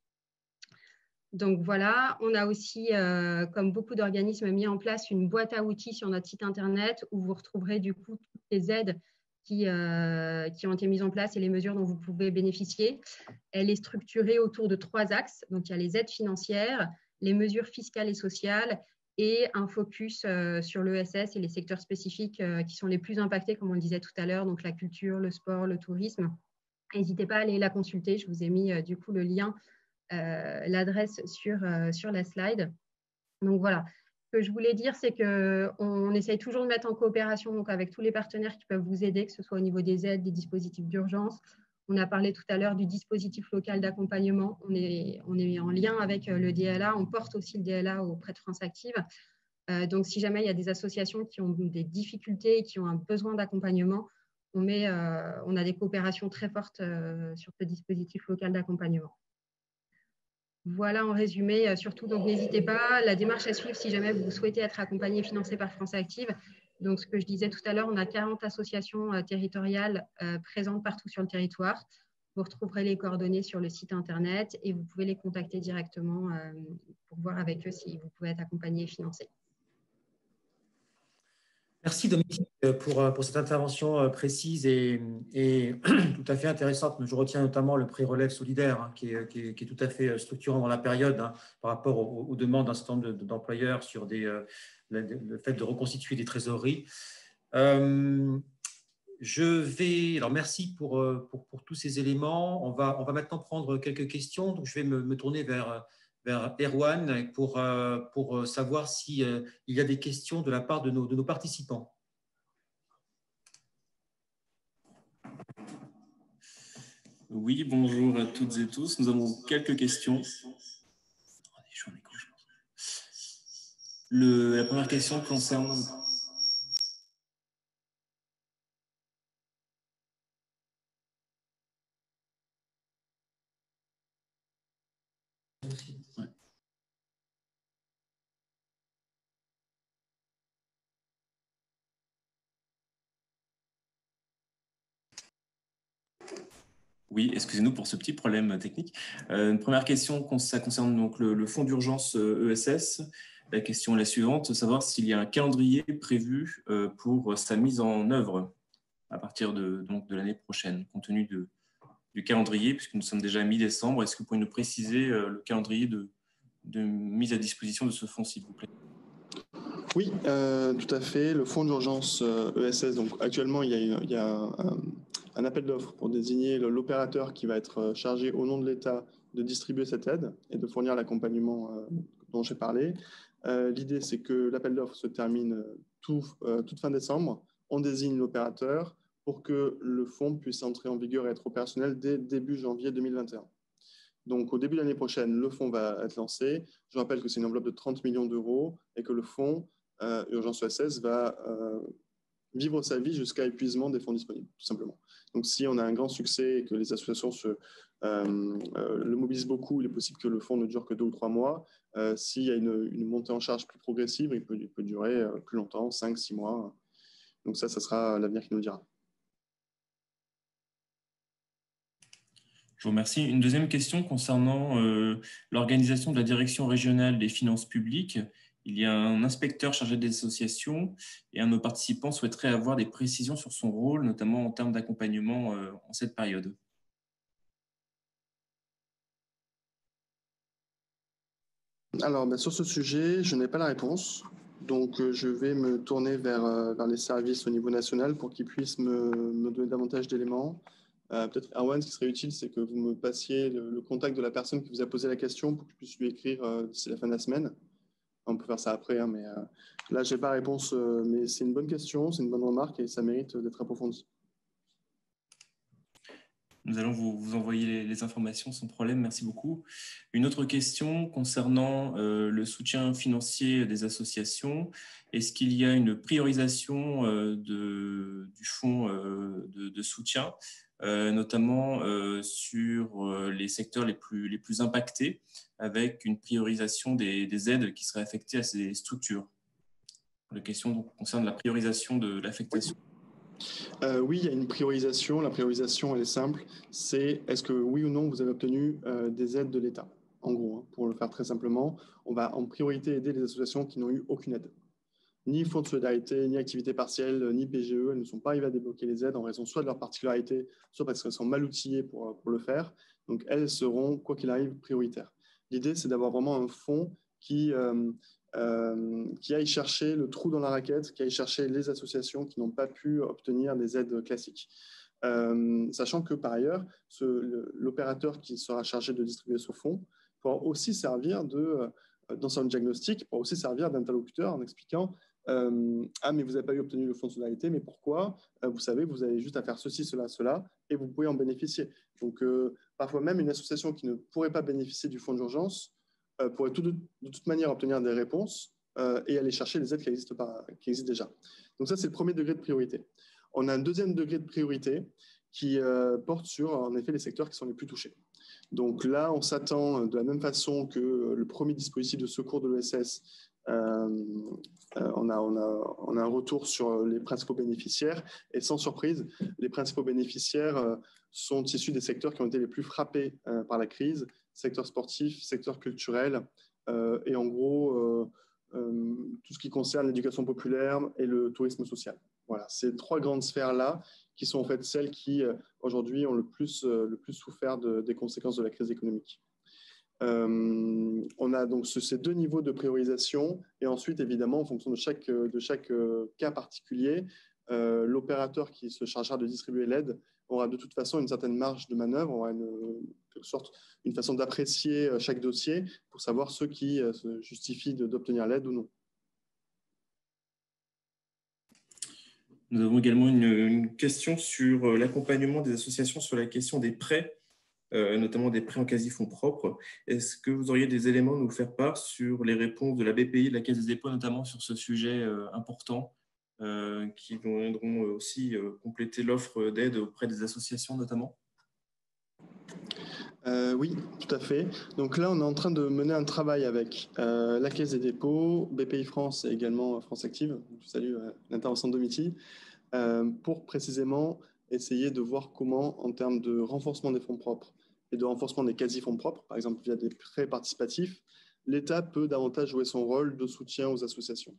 Donc voilà, on a aussi, comme beaucoup d'organismes, mis en place une boîte à outils sur notre site internet où vous retrouverez du coup toutes les aides qui ont été mises en place et les mesures dont vous pouvez bénéficier. Elle est structurée autour de 3 axes. Donc, il y a les aides financières, les mesures fiscales et sociales et un focus sur l'ESS et les secteurs spécifiques qui sont les plus impactés, comme on le disait tout à l'heure, donc la culture, le sport, le tourisme. N'hésitez pas à aller la consulter. Je vous ai mis du coup le lien, l'adresse sur la slide. Donc, voilà. Ce que je voulais dire, c'est qu'on essaye toujours de mettre en coopération donc, avec tous les partenaires qui peuvent vous aider, que ce soit au niveau des aides, des dispositifs d'urgence. On a parlé tout à l'heure du dispositif local d'accompagnement. On est en lien avec le DLA. On porte aussi le DLA auprès de France Active. Donc, si jamais il y a des associations qui ont des difficultés et qui ont un besoin d'accompagnement, on a des coopérations très fortes sur ce dispositif local d'accompagnement. Voilà en résumé, surtout, donc n'hésitez pas, la démarche à suivre si jamais vous souhaitez être accompagné et financé par France Active. Donc, ce que je disais tout à l'heure, on a 40 associations territoriales présentes partout sur le territoire. Vous retrouverez les coordonnées sur le site internet et vous pouvez les contacter directement pour voir avec eux si vous pouvez être accompagné et financé. Merci Dominique pour cette intervention précise et tout à fait intéressante. Je retiens notamment le prix Relève Solidaire hein, qui est tout à fait structurant dans la période hein, par rapport aux demandes d'un certain nombre d'employeurs sur le fait de reconstituer des trésoreries. Alors merci pour tous ces éléments. On va maintenant prendre quelques questions. Donc, je vais me tourner vers Erwan pour savoir s'il y a des questions de la part de nos participants. Oui, bonjour à toutes et tous. Nous avons quelques questions. La première question concerne... Ouais. Oui, excusez-nous pour ce petit problème technique. Une première question, ça concerne donc le fonds d'urgence ESS. La question est la suivante, savoir s'il y a un calendrier prévu pour sa mise en œuvre à partir de l'année prochaine, compte tenu du calendrier, puisque nous sommes déjà à mi-décembre. Est-ce que vous pouvez nous préciser le calendrier de mise à disposition de ce fonds, s'il vous plaît? Oui, tout à fait. Le fonds d'urgence ESS, donc actuellement, il y a un appel d'offres pour désigner l'opérateur qui va être chargé au nom de l'État de distribuer cette aide et de fournir l'accompagnement dont j'ai parlé. L'idée, c'est que l'appel d'offres se termine toute fin décembre. On désigne l'opérateur pour que le fonds puisse entrer en vigueur et être opérationnel dès début janvier 2021. Donc, au début de l'année prochaine, le fonds va être lancé. Je rappelle que c'est une enveloppe de 30 millions d'euros et que le fonds Urgence ESS va vivre sa vie jusqu'à épuisement des fonds disponibles, tout simplement. Donc, si on a un grand succès et que les associations le mobilisent beaucoup, il est possible que le fonds ne dure que 2 ou 3 mois. S'il y a une montée en charge plus progressive, il peut durer plus longtemps, 5, 6 mois. Donc ça sera l'avenir qui nous le dira. Je vous remercie. Une deuxième question concernant l'organisation de la direction régionale des finances publiques. Il y a un inspecteur chargé des associations et un de nos participants souhaiterait avoir des précisions sur son rôle, notamment en termes d'accompagnement en cette période. Alors, sur ce sujet, je n'ai pas la réponse. Donc, je vais me tourner vers les services au niveau national pour qu'ils puissent me donner davantage d'éléments. Peut-être, Erwan, ce qui serait utile, c'est que vous me passiez le contact de la personne qui vous a posé la question pour que je puisse lui écrire d'ici la fin de la semaine. On peut faire ça après, hein, mais là, je n'ai pas la réponse. Mais c'est une bonne question, c'est une bonne remarque et ça mérite d'être approfondi. Nous allons vous envoyer les informations sans problème. Merci beaucoup. Une autre question concernant le soutien financier des associations. Est-ce qu'il y a une priorisation du fonds de soutien, notamment sur les secteurs les plus impactés, avec une priorisation des aides qui seraient affectées à ces structures? La question donc, concerne la priorisation de l'affectation. Oui, il y a une priorisation. La priorisation, elle est simple. C'est est-ce que oui ou non vous avez obtenu des aides de l'État? En gros, hein, pour le faire très simplement, on va en priorité aider les associations qui n'ont eu aucune aide. Ni fonds de solidarité, ni activité partielle, ni PGE. Elles ne sont pas arrivées à débloquer les aides en raison soit de leur particularité, soit parce qu'elles sont mal outillées pour le faire. Donc, elles seront, quoi qu'il arrive, prioritaires. L'idée, c'est d'avoir vraiment un fonds qui aille chercher le trou dans la raquette, qui aille chercher les associations qui n'ont pas pu obtenir des aides classiques. Sachant que par ailleurs, l'opérateur qui sera chargé de distribuer ce fonds pourra aussi servir dans son diagnostic, pourra aussi servir d'interlocuteur en expliquant ah, mais vous n'avez pas obtenu le fonds de solidarité, mais pourquoi? Vous savez, vous avez juste à faire ceci, cela, cela, et vous pouvez en bénéficier. Donc, parfois même, une association qui ne pourrait pas bénéficier du fonds d'urgence pourrait de toute manière obtenir des réponses et aller chercher les aides qui existent déjà. Donc ça, c'est le premier degré de priorité. On a un deuxième degré de priorité qui porte sur, en effet, les secteurs qui sont les plus touchés. Donc là, on s'attend de la même façon que le premier dispositif de secours de l'ESS, on a un retour sur les principaux bénéficiaires et sans surprise, les principaux bénéficiaires sont issus des secteurs qui ont été les plus frappés par la crise, secteur sportif, secteur culturel et en gros tout ce qui concerne l'éducation populaire et le tourisme social. Voilà, ces trois grandes sphères-là qui sont en fait celles qui aujourd'hui ont le plus souffert des conséquences de la crise économique. On a donc ces deux niveaux de priorisation et ensuite évidemment en fonction de chaque cas particulier, l'opérateur qui se chargera de distribuer l'aide aura de toute façon une certaine marge de manœuvre, aura une façon d'apprécier chaque dossier pour savoir ceux qui se justifient d'obtenir l'aide ou non. Nous avons également une question sur l'accompagnement des associations sur la question des prêts, notamment des prêts en quasi-fonds propres. Est-ce que vous auriez des éléments à nous faire part sur les réponses de la BPI, de la Caisse des dépôts, notamment sur ce sujet important, qui viendront aussi compléter l'offre d'aide auprès des associations notamment? Oui, tout à fait. Donc là, on est en train de mener un travail avec la Caisse des dépôts, BPI France et également France Active. Je salue l'intervention de Domiti, pour précisément essayer de voir comment, en termes de renforcement des fonds propres et de renforcement des quasi-fonds propres, par exemple via des prêts participatifs, l'État peut davantage jouer son rôle de soutien aux associations.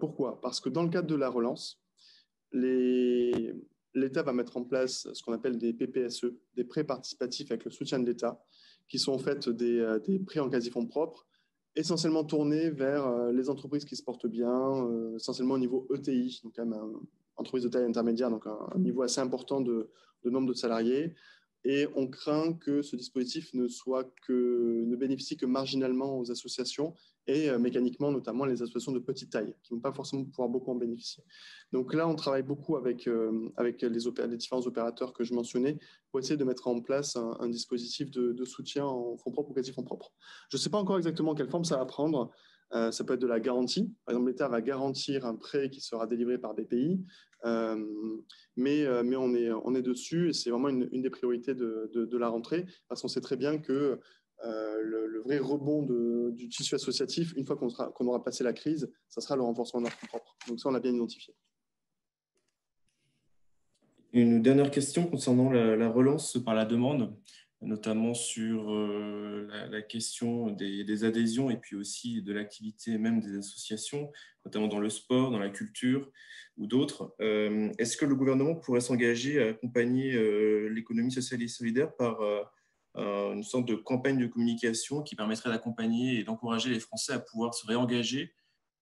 Pourquoi? Parce que dans le cadre de la relance, l'État va mettre en place ce qu'on appelle des PPSE, des prêts participatifs avec le soutien de l'État, qui sont en fait des prêts en quasi-fonds propres, essentiellement tournés vers les entreprises qui se portent bien, essentiellement au niveau ETI, donc quand même entreprise de taille intermédiaire, donc un niveau assez important de nombre de salariés. Et on craint que ce dispositif ne bénéficie que marginalement aux associations et mécaniquement, notamment les associations de petite taille, qui ne vont pas forcément pouvoir beaucoup en bénéficier. Donc là, on travaille beaucoup avec les différents opérateurs que je mentionnais pour essayer de mettre en place un dispositif de soutien en fonds propres ou quasi-fonds propres. Je ne sais pas encore exactement quelle forme ça va prendre. Ça peut être de la garantie. Par exemple, l'État va garantir un prêt qui sera délivré par BPI, mais on est dessus et c'est vraiment une des priorités de la rentrée parce qu'on sait très bien que le vrai rebond du tissu associatif, une fois qu'on aura passé la crise, ça sera le renforcement de leurs fonds propres. Donc ça, on l'a bien identifié. Une dernière question concernant la relance par la demande. notamment sur la question des adhésions et puis aussi de l'activité même des associations, notamment dans le sport, dans la culture ou d'autres. Est-ce que le gouvernement pourrait s'engager à accompagner l'économie sociale et solidaire par une sorte de campagne de communication qui permettrait d'accompagner et d'encourager les Français à pouvoir se réengager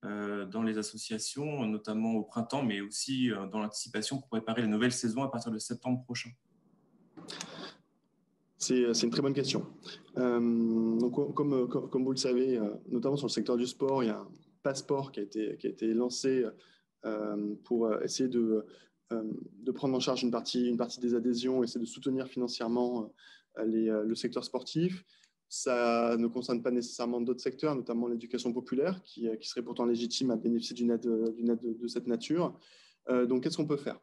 dans les associations, notamment au printemps, mais aussi dans l'anticipation pour préparer la nouvelle saison à partir de septembre prochain? C'est une très bonne question. Donc, comme vous le savez, notamment sur le secteur du sport, il y a un passeport qui a été lancé pour essayer de prendre en charge une partie des adhésions, essayer de soutenir financièrement le secteur sportif. Ça ne concerne pas nécessairement d'autres secteurs, notamment l'éducation populaire, qui serait pourtant légitime à bénéficier d'une aide de cette nature. Donc, qu'est-ce qu'on peut faire?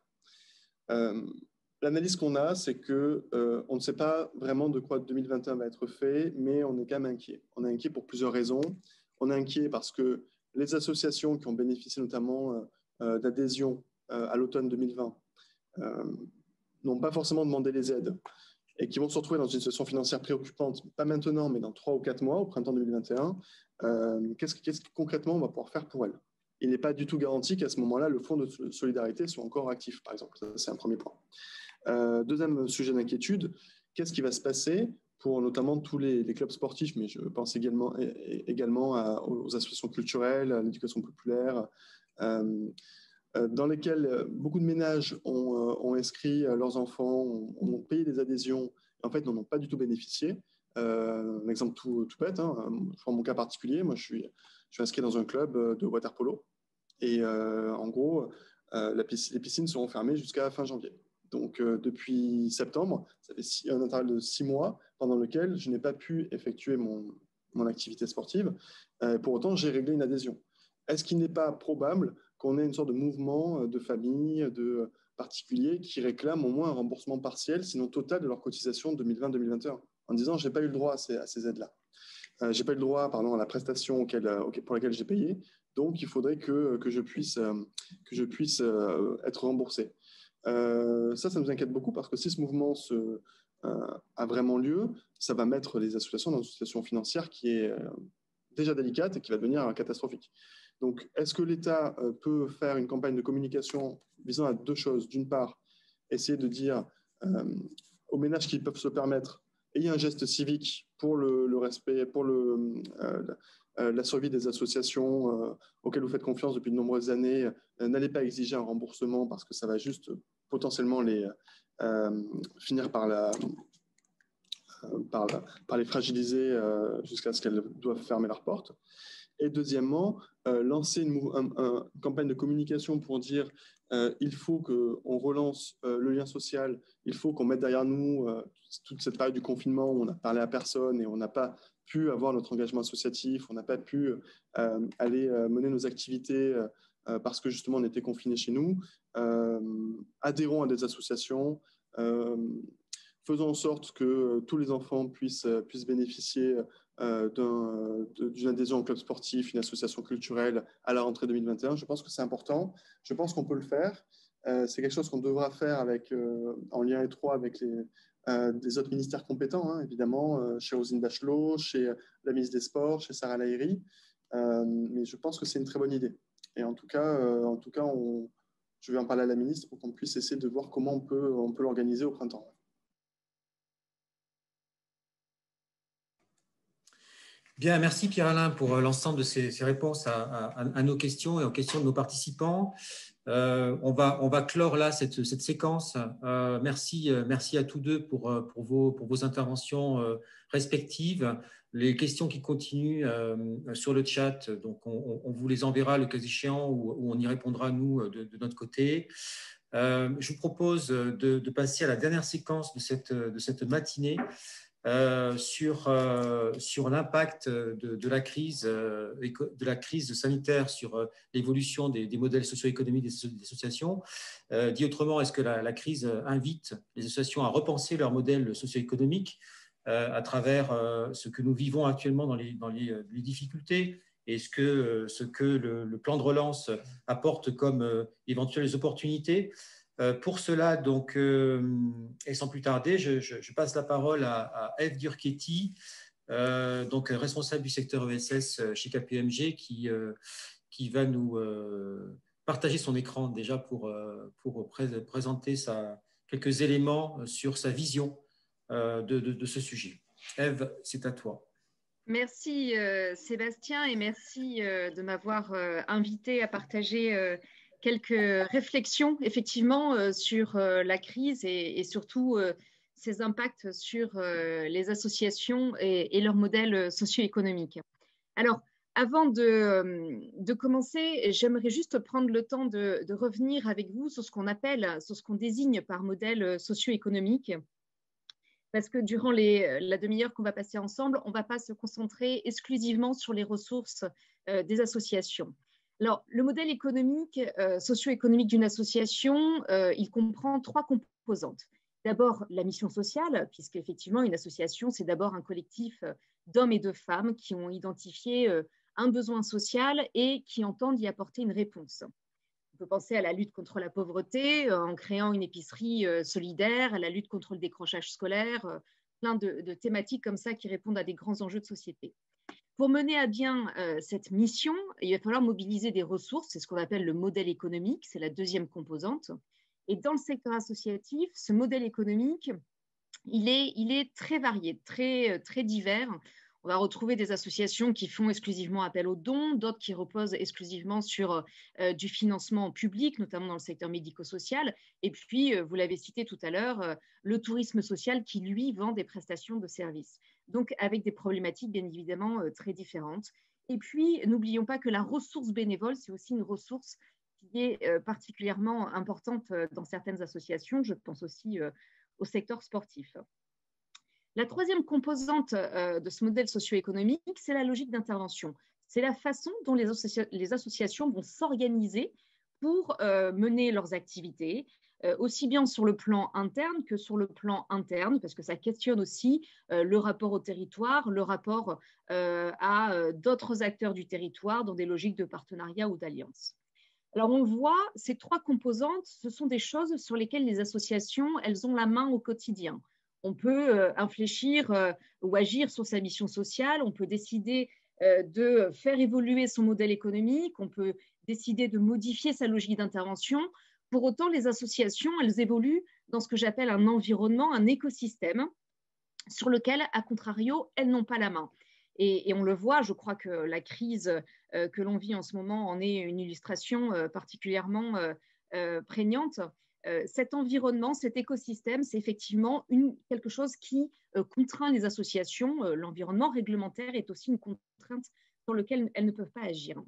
L'analyse qu'on a, c'est qu'on ne sait pas vraiment de quoi 2021 va être fait, mais on est quand même inquiet. On est inquiet pour plusieurs raisons. On est inquiet parce que les associations qui ont bénéficié notamment d'adhésion à l'automne 2020 n'ont pas forcément demandé les aides et qui vont se retrouver dans une situation financière préoccupante, pas maintenant, mais dans 3 ou 4 mois, au printemps 2021, qu'est-ce que concrètement on va pouvoir faire pour elles? Il n'est pas du tout garanti qu'à ce moment-là, le fonds de solidarité soit encore actif, par exemple. Ça, c'est un premier point. Deuxième sujet d'inquiétude, qu'est-ce qui va se passer pour notamment tous les clubs sportifs, mais je pense également aux associations culturelles, à l'éducation populaire, dans lesquels beaucoup de ménages ont inscrit leurs enfants, ont payé des adhésions, et en fait n'en ont pas du tout bénéficié. Un exemple tout bête, hein, je prends mon cas particulier, moi je suis inscrit dans un club de water polo, et en gros, les piscines seront fermées jusqu'à fin janvier. Donc depuis septembre, ça fait un intervalle de 6 mois pendant lequel je n'ai pas pu effectuer mon activité sportive. Pour autant, j'ai réglé une adhésion. Est-ce qu'il n'est pas probable qu'on ait une sorte de mouvement de familles, de particuliers qui réclament au moins un remboursement partiel, sinon total, de leur cotisation 2020-2021, en disant je n'ai pas eu le droit à ces aides-là. Je n'ai pas eu le droit à la prestation pour laquelle j'ai payé, donc il faudrait que je puisse être remboursé. Ça nous inquiète beaucoup parce que si ce mouvement a vraiment lieu, ça va mettre les associations dans une situation financière qui est déjà délicate et qui va devenir catastrophique. Donc, est-ce que l'État peut faire une campagne de communication visant à 2 choses? D'une part, essayer de dire aux ménages qui peuvent se permettre, ayez un geste civique pour le respect, pour la survie des associations auxquelles vous faites confiance depuis de nombreuses années. N'allez pas exiger un remboursement parce que ça va juste potentiellement finir par les fragiliser jusqu'à ce qu'elles doivent fermer leurs portes. Et deuxièmement, lancer une campagne de communication pour dire il faut qu'on relance le lien social, il faut qu'on mette derrière nous toute cette période du confinement où on n'a parlé à personne et on n'a pas pu avoir notre engagement associatif, on n'a pas pu aller mener nos activités parce que justement on était confinés chez nous. Adhérons à des associations, faisons en sorte que tous les enfants puissent bénéficier d'une adhésion au club sportif, une association culturelle à la rentrée 2021. Je pense que c'est important. Je pense qu'on peut le faire. C'est quelque chose qu'on devra faire en lien étroit avec des autres ministères compétents, hein, évidemment, chez Roselyne Bachelot, chez la ministre des Sports, chez Sarah Lahiri. Mais je pense que c'est une très bonne idée. Et en tout cas, je vais en parler à la ministre pour qu'on puisse essayer de voir comment on peut l'organiser au printemps. Bien, merci Pierre-Alain pour l'ensemble de ces réponses à nos questions et aux questions de nos participants. On va clore là cette séquence. Merci à tous deux pour vos interventions respectives. Les questions qui continuent sur le chat, donc on vous les enverra le cas échéant ou on y répondra nous de notre côté. Je vous propose de passer à la dernière séquence de cette matinée. Sur l'impact de la crise sanitaire sur l'évolution des modèles socio-économiques des associations. Dit autrement, est-ce que la crise invite les associations à repenser leur modèle socio-économique à travers ce que nous vivons actuellement dans les difficultés? Et ce que le plan de relance apporte comme éventuelles opportunités? Pour cela, donc, et sans plus tarder, je passe la parole à Eve Durchetti, donc responsable du secteur ESS chez KPMG, qui va nous partager son écran déjà pour présenter quelques éléments sur sa vision de ce sujet. Eve, c'est à toi. Merci Sébastien et merci de m'avoir invité à partager quelques réflexions effectivement sur la crise et surtout ses impacts sur les associations et leur modèle socio-économique. Alors, avant de commencer, j'aimerais juste prendre le temps de revenir avec vous sur ce qu'on désigne par modèle socio-économique. Parce que durant la demi-heure qu'on va passer ensemble, on ne va pas se concentrer exclusivement sur les ressources des associations. Alors, le modèle économique, socio-économique d'une association, il comprend 3 composantes. D'abord, la mission sociale, puisqu'effectivement, une association, c'est d'abord un collectif d'hommes et de femmes qui ont identifié un besoin social et qui entendent y apporter une réponse. On peut penser à la lutte contre la pauvreté en créant une épicerie solidaire, à la lutte contre le décrochage scolaire, plein de thématiques comme ça qui répondent à des grands enjeux de société. Pour mener à bien cette mission, il va falloir mobiliser des ressources, c'est ce qu'on appelle le modèle économique, c'est la deuxième composante. Et dans le secteur associatif, ce modèle économique, il est très varié, très divers. On va retrouver des associations qui font exclusivement appel aux dons, d'autres qui reposent exclusivement sur du financement public, notamment dans le secteur médico-social. Et puis, vous l'avez cité tout à l'heure, le tourisme social qui, lui, vend des prestations de services. Donc, avec des problématiques, bien évidemment, très différentes. Et puis, n'oublions pas que la ressource bénévole, c'est aussi une ressource qui est particulièrement importante dans certaines associations. Je pense aussi au secteur sportif. La troisième composante de ce modèle socio-économique, c'est la logique d'intervention. C'est la façon dont les associations vont s'organiser pour mener leurs activités, aussi bien sur le plan interne que sur le plan interne, parce que ça questionne aussi le rapport au territoire, le rapport à d'autres acteurs du territoire dans des logiques de partenariat ou d'alliance. Alors, on le voit, ces 3 composantes, ce sont des choses sur lesquelles les associations, elles ont la main au quotidien. On peut infléchir ou agir sur sa mission sociale, on peut décider de faire évoluer son modèle économique, on peut décider de modifier sa logique d'intervention. Pour autant, les associations, elles évoluent dans ce que j'appelle un environnement, un écosystème sur lequel, à contrario, elles n'ont pas la main. Et on le voit, je crois que la crise que l'on vit en ce moment en est une illustration particulièrement prégnante. Cet environnement, cet écosystème, c'est effectivement quelque chose qui contraint les associations. L'environnement réglementaire est aussi une contrainte sur laquelle elles ne peuvent pas agir.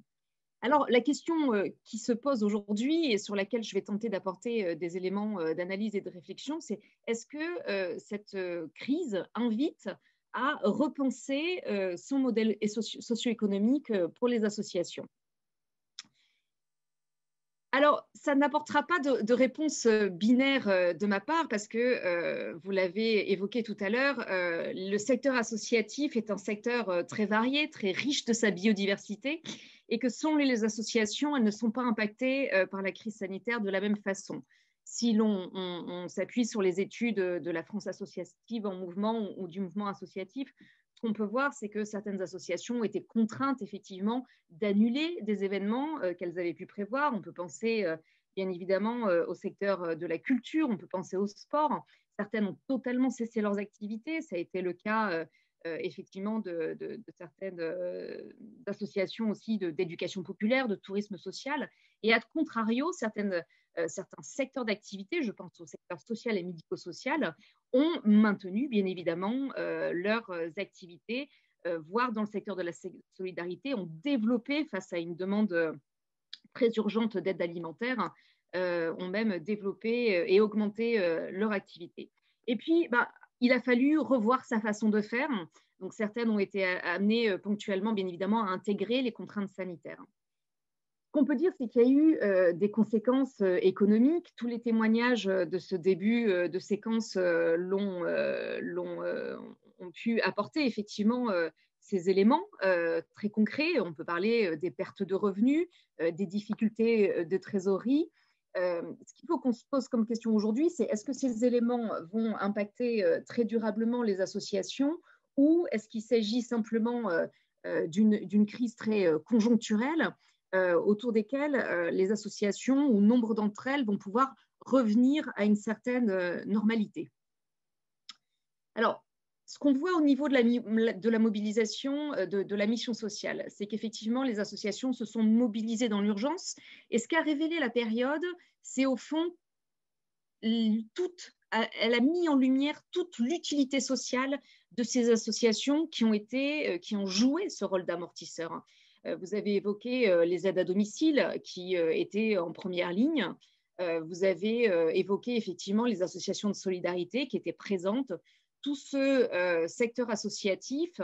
Alors, la question qui se pose aujourd'hui et sur laquelle je vais tenter d'apporter des éléments d'analyse et de réflexion, c'est est-ce que cette crise invite à repenser son modèle socio-économique pour les associations? Alors, ça n'apportera pas de réponse binaire de ma part parce que, vous l'avez évoqué tout à l'heure, le secteur associatif est un secteur très varié, très riche de sa biodiversité et que selon les associations, elles ne sont pas impactées par la crise sanitaire de la même façon. Si on s'appuie sur les études de la France associative en mouvement ou du mouvement associatif, ce qu'on peut voir, c'est que certaines associations ont été contraintes effectivement d'annuler des événements qu'elles avaient pu prévoir. On peut penser bien évidemment au secteur de la culture, on peut penser au sport. Certaines ont totalement cessé leurs activités. Ça a été le cas effectivement de certaines associations aussi d'éducation populaire, de tourisme social. Et à contrario, certains secteurs d'activité, je pense au secteur social et médico-social, ont maintenu bien évidemment leurs activités, voire dans le secteur de la solidarité, ont développé face à une demande très urgente d'aide alimentaire, ont même développé et augmenté leur activité. Et puis, il a fallu revoir sa façon de faire. Donc, certaines ont été amenées ponctuellement, bien évidemment, à intégrer les contraintes sanitaires. Ce qu'on peut dire, c'est qu'il y a eu des conséquences économiques. Tous les témoignages de ce début de séquence ont pu apporter effectivement ces éléments très concrets. On peut parler des pertes de revenus, des difficultés de trésorerie, Ce qu'il faut qu'on se pose comme question aujourd'hui, c'est est-ce que ces éléments vont impacter très durablement les associations ou est-ce qu'il s'agit simplement d'une crise très conjoncturelle autour desquelles les associations ou nombre d'entre elles vont pouvoir revenir à une certaine normalité. Alors, ce qu'on voit au niveau de la mobilisation de la mission sociale, c'est qu'effectivement, les associations se sont mobilisées dans l'urgence. Et ce qu'a révélé la période, c'est au fond, elle a mis en lumière toute l'utilité sociale de ces associations qui ont joué ce rôle d'amortisseur. Vous avez évoqué les aides à domicile qui étaient en première ligne. Vous avez évoqué effectivement les associations de solidarité qui étaient présentes. Tout ce secteur associatif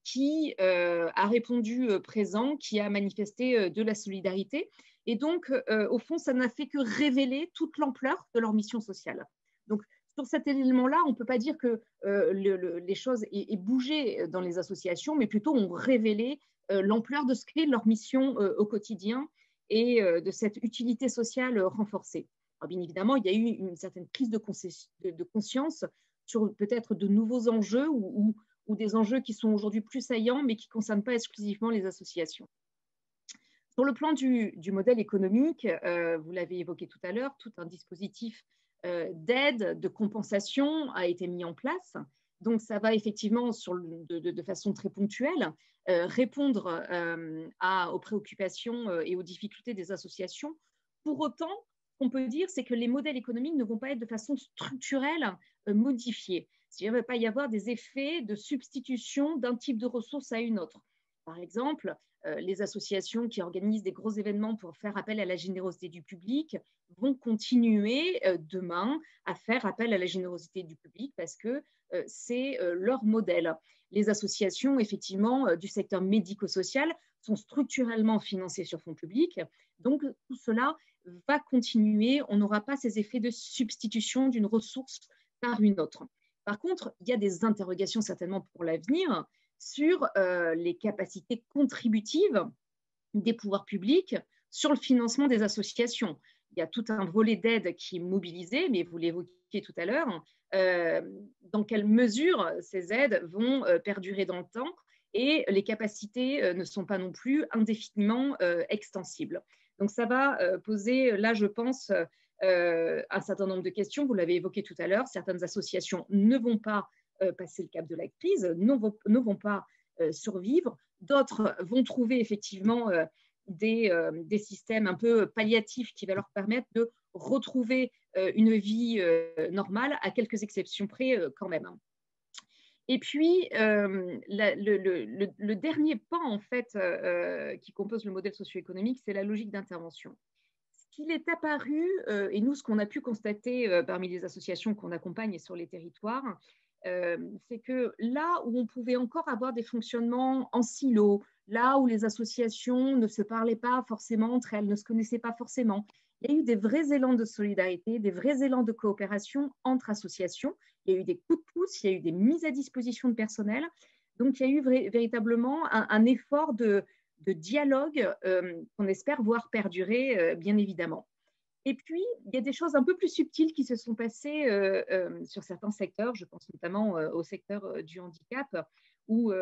qui a répondu présent, qui a manifesté de la solidarité. Et donc, au fond, ça n'a fait que révéler toute l'ampleur de leur mission sociale. Donc, sur cet élément-là, on ne peut pas dire que les choses aient bougé dans les associations, mais plutôt ont révélé l'ampleur de ce qu'est leur mission au quotidien et de cette utilité sociale renforcée. Alors, bien évidemment, il y a eu une certaine prise de conscience sur peut-être de nouveaux enjeux ou des enjeux qui sont aujourd'hui plus saillants, mais qui ne concernent pas exclusivement les associations. Sur le plan du modèle économique, vous l'avez évoqué tout à l'heure, tout un dispositif d'aide, de compensation a été mis en place. Donc, ça va effectivement de façon très ponctuelle répondre aux préoccupations et aux difficultés des associations. Pour autant, ce qu'on peut dire, c'est que les modèles économiques ne vont pas être de façon structurelle modifiés. Il ne va pas y avoir des effets de substitution d'un type de ressource à une autre. Par exemple, les associations qui organisent des gros événements pour faire appel à la générosité du public vont continuer demain à faire appel à la générosité du public parce que c'est leur modèle. Les associations, effectivement, du secteur médico-social sont structurellement financées sur fonds publics. Donc, tout cela va continuer. On n'aura pas ces effets de substitution d'une ressource par une autre. Par contre, il y a des interrogations certainement pour l'avenir sur les capacités contributives des pouvoirs publics sur le financement des associations. Il y a tout un volet d'aide qui est mobilisé, mais vous l'évoquiez tout à l'heure, dans quelle mesure ces aides vont perdurer dans le temps et les capacités ne sont pas non plus indéfiniment extensibles. Donc ça va poser, là je pense, un certain nombre de questions. Vous l'avez évoqué tout à l'heure, certaines associations ne vont pas passer le cap de la crise, ne vont pas survivre. D'autres vont trouver effectivement des systèmes un peu palliatifs qui vont leur permettre de retrouver une vie normale, à quelques exceptions près quand même. Et puis, le dernier pan en fait, qui compose le modèle socio-économique, c'est la logique d'intervention. Ce qu'il est apparu, et nous, ce qu'on a pu constater parmi les associations qu'on accompagne sur les territoires, c'est que là où on pouvait encore avoir des fonctionnements en silo, là où les associations ne se parlaient pas forcément entre elles, ne se connaissaient pas forcément, il y a eu des vrais élans de solidarité, des vrais élans de coopération entre associations. Il y a eu des coups de pouce, il y a eu des mises à disposition de personnel. Donc, il y a eu véritablement un effort de dialogue qu'on espère voir perdurer, bien évidemment. Et puis, il y a des choses un peu plus subtiles qui se sont passées sur certains secteurs. Je pense notamment au secteur du handicap, où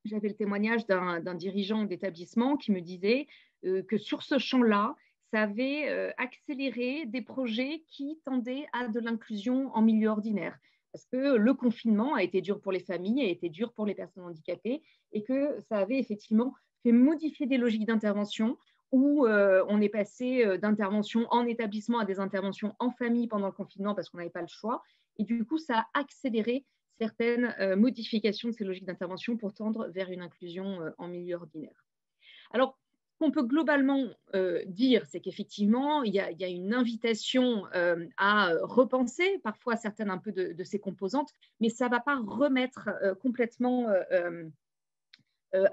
j'avais le témoignage d'un dirigeant d'établissement qui me disait que sur ce champ-là, ça avait accéléré des projets qui tendaient à de l'inclusion en milieu ordinaire. Parce que le confinement a été dur pour les familles, a été dur pour les personnes handicapées, et que ça avait effectivement fait modifier des logiques d'intervention où on est passé d'interventions en établissement à des interventions en famille pendant le confinement parce qu'on n'avait pas le choix. Et du coup, ça a accéléré certaines modifications de ces logiques d'intervention pour tendre vers une inclusion en milieu ordinaire. Alors, ce qu'on peut globalement dire, c'est qu'effectivement, il y a une invitation à repenser parfois certaines un peu de ces composantes, mais ça ne va pas remettre complètement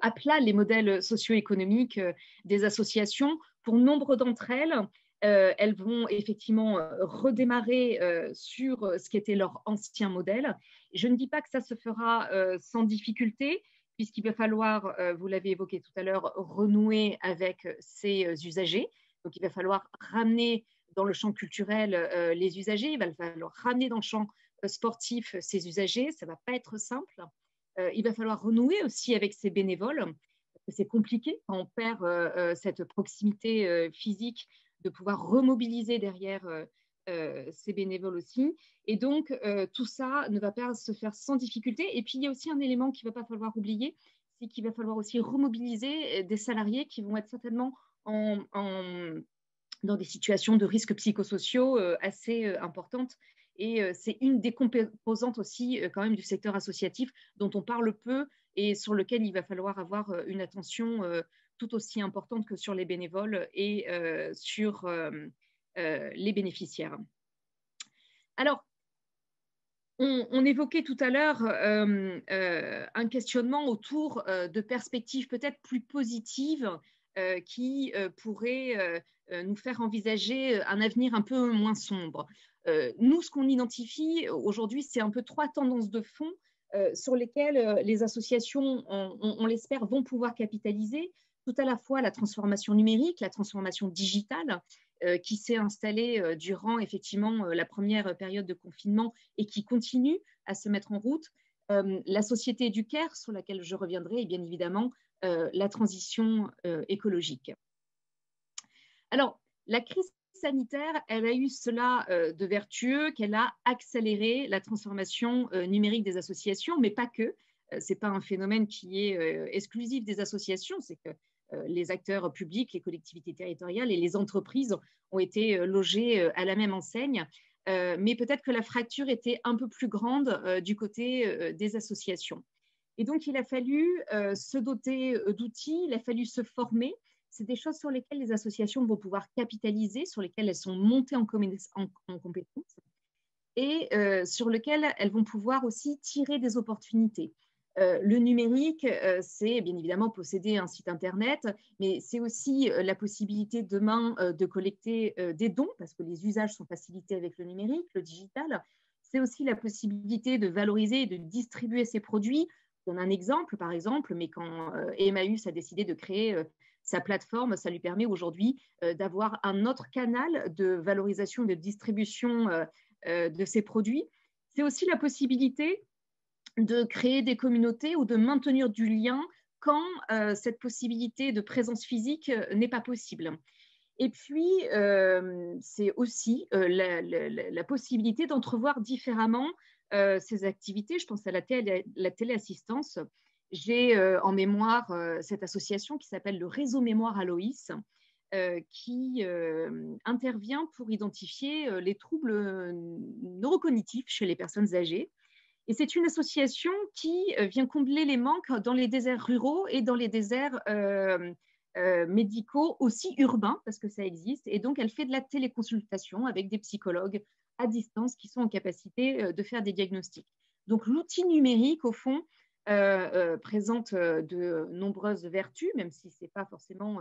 à plat les modèles socio-économiques des associations. Pour nombre d'entre elles, elles vont effectivement redémarrer sur ce qui était leur ancien modèle. Je ne dis pas que ça se fera sans difficulté, puisqu'il va falloir, vous l'avez évoqué tout à l'heure, renouer avec ces usagers. Donc, il va falloir ramener dans le champ culturel les usagers, il va falloir ramener dans le champ sportif ces usagers, ça ne va pas être simple. Il va falloir renouer aussi avec ces bénévoles, parce que c'est compliqué quand on perd cette proximité physique, de pouvoir remobiliser derrière ces bénévoles aussi. Et donc, tout ça ne va pas se faire sans difficulté. Et puis, il y a aussi un élément qu'il ne va pas falloir oublier, c'est qu'il va falloir aussi remobiliser des salariés qui vont être certainement dans des situations de risques psychosociaux assez importantes. Et c'est une des composantes aussi quand même du secteur associatif dont on parle peu et sur lequel il va falloir avoir une attention tout aussi importante que sur les bénévoles et sur les bénéficiaires. Alors, on évoquait tout à l'heure un questionnement autour de perspectives peut-être plus positives qui pourraient nous faire envisager un avenir un peu moins sombre. Nous, ce qu'on identifie aujourd'hui, c'est un peu 3 tendances de fond sur lesquelles les associations, on l'espère, vont pouvoir capitaliser. Tout à la fois la transformation numérique, la transformation digitale, qui s'est installée durant effectivement la première période de confinement et qui continue à se mettre en route. La société du care, sur laquelle je reviendrai, et bien évidemment la transition écologique. Alors, la crise sanitaire, elle a eu cela de vertueux qu'elle a accéléré la transformation numérique des associations, mais pas que. Ce n'est pas un phénomène qui est exclusif des associations, c'est que les acteurs publics, les collectivités territoriales et les entreprises ont été logés à la même enseigne. Mais peut-être que la fracture était un peu plus grande du côté des associations. Et donc, il a fallu se doter d'outils, il a fallu se former. C'est des choses sur lesquelles les associations vont pouvoir capitaliser, sur lesquelles elles sont montées en compétences et sur lesquelles elles vont pouvoir aussi tirer des opportunités. Le numérique, c'est bien évidemment posséder un site internet, mais c'est aussi la possibilité demain de collecter des dons, parce que les usages sont facilités avec le numérique, le digital. C'est aussi la possibilité de valoriser et de distribuer ces produits. Je donne un exemple, par exemple, mais quand Emmaüs a décidé de créer sa plateforme, ça lui permet aujourd'hui d'avoir un autre canal de valorisation et de distribution de ses produits. C'est aussi la possibilité de créer des communautés ou de maintenir du lien quand cette possibilité de présence physique n'est pas possible. Et puis, c'est aussi la possibilité d'entrevoir différemment ces activités. Je pense à la téléassistance. J'ai en mémoire cette association qui s'appelle le Réseau Mémoire Aloïs, qui intervient pour identifier les troubles neurocognitifs chez les personnes âgées. Et c'est une association qui vient combler les manques dans les déserts ruraux et dans les déserts médicaux aussi urbains, parce que ça existe. Et donc, elle fait de la téléconsultation avec des psychologues à distance qui sont en capacité de faire des diagnostics. Donc, l'outil numérique, au fond, présente de nombreuses vertus, même si ce n'est pas forcément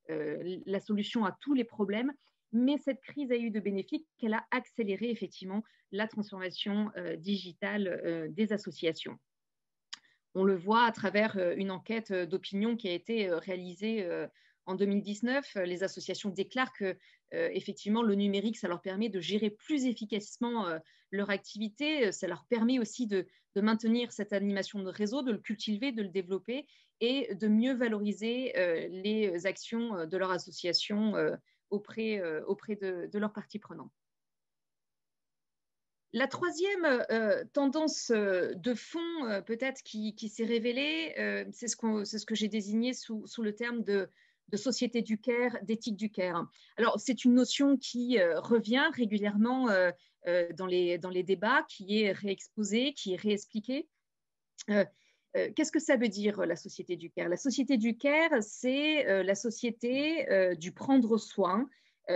la solution à tous les problèmes. Mais cette crise a eu de bénéfices qu'elle a accéléré effectivement la transformation digitale des associations. On le voit à travers une enquête d'opinion qui a été réalisée en 2019. Les associations déclarent que effectivement le numérique, ça leur permet de gérer plus efficacement leur activité. Ça leur permet aussi de maintenir cette animation de réseau, de le cultiver, de le développer et de mieux valoriser les actions de leur association auprès de leurs parties prenantes. La troisième tendance de fond, peut-être, qui s'est révélée, c'est ce que j'ai désigné sous le terme de société du care, d'éthique du care. Alors, c'est une notion qui revient régulièrement dans les débats, qui est réexposée, qui est réexpliquée. Qu'est-ce que ça veut dire, la société du care? La société du care, c'est la société du prendre soin.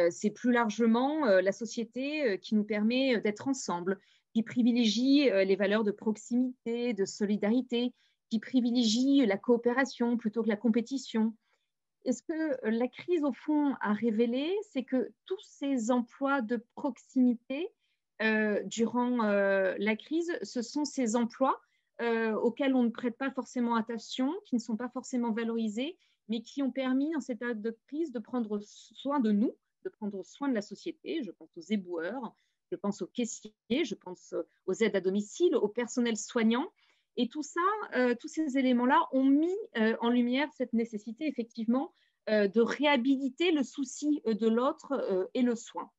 C'est plus largement la société qui nous permet d'être ensemble, qui privilégie les valeurs de proximité, de solidarité, qui privilégie la coopération plutôt que la compétition. Et ce que la crise, au fond, a révélé, c'est que tous ces emplois de proximité durant la crise, ce sont ces emplois auxquels on ne prête pas forcément attention, qui ne sont pas forcément valorisés mais qui ont permis, dans cette période de crise, de prendre soin de nous, de prendre soin de la société. Je pense aux éboueurs, je pense aux caissiers, je pense aux aides à domicile, au personnel soignant. Et tout ça, tous ces éléments-là ont mis en lumière cette nécessité, effectivement, de réhabiliter le souci de l'autre et le soin.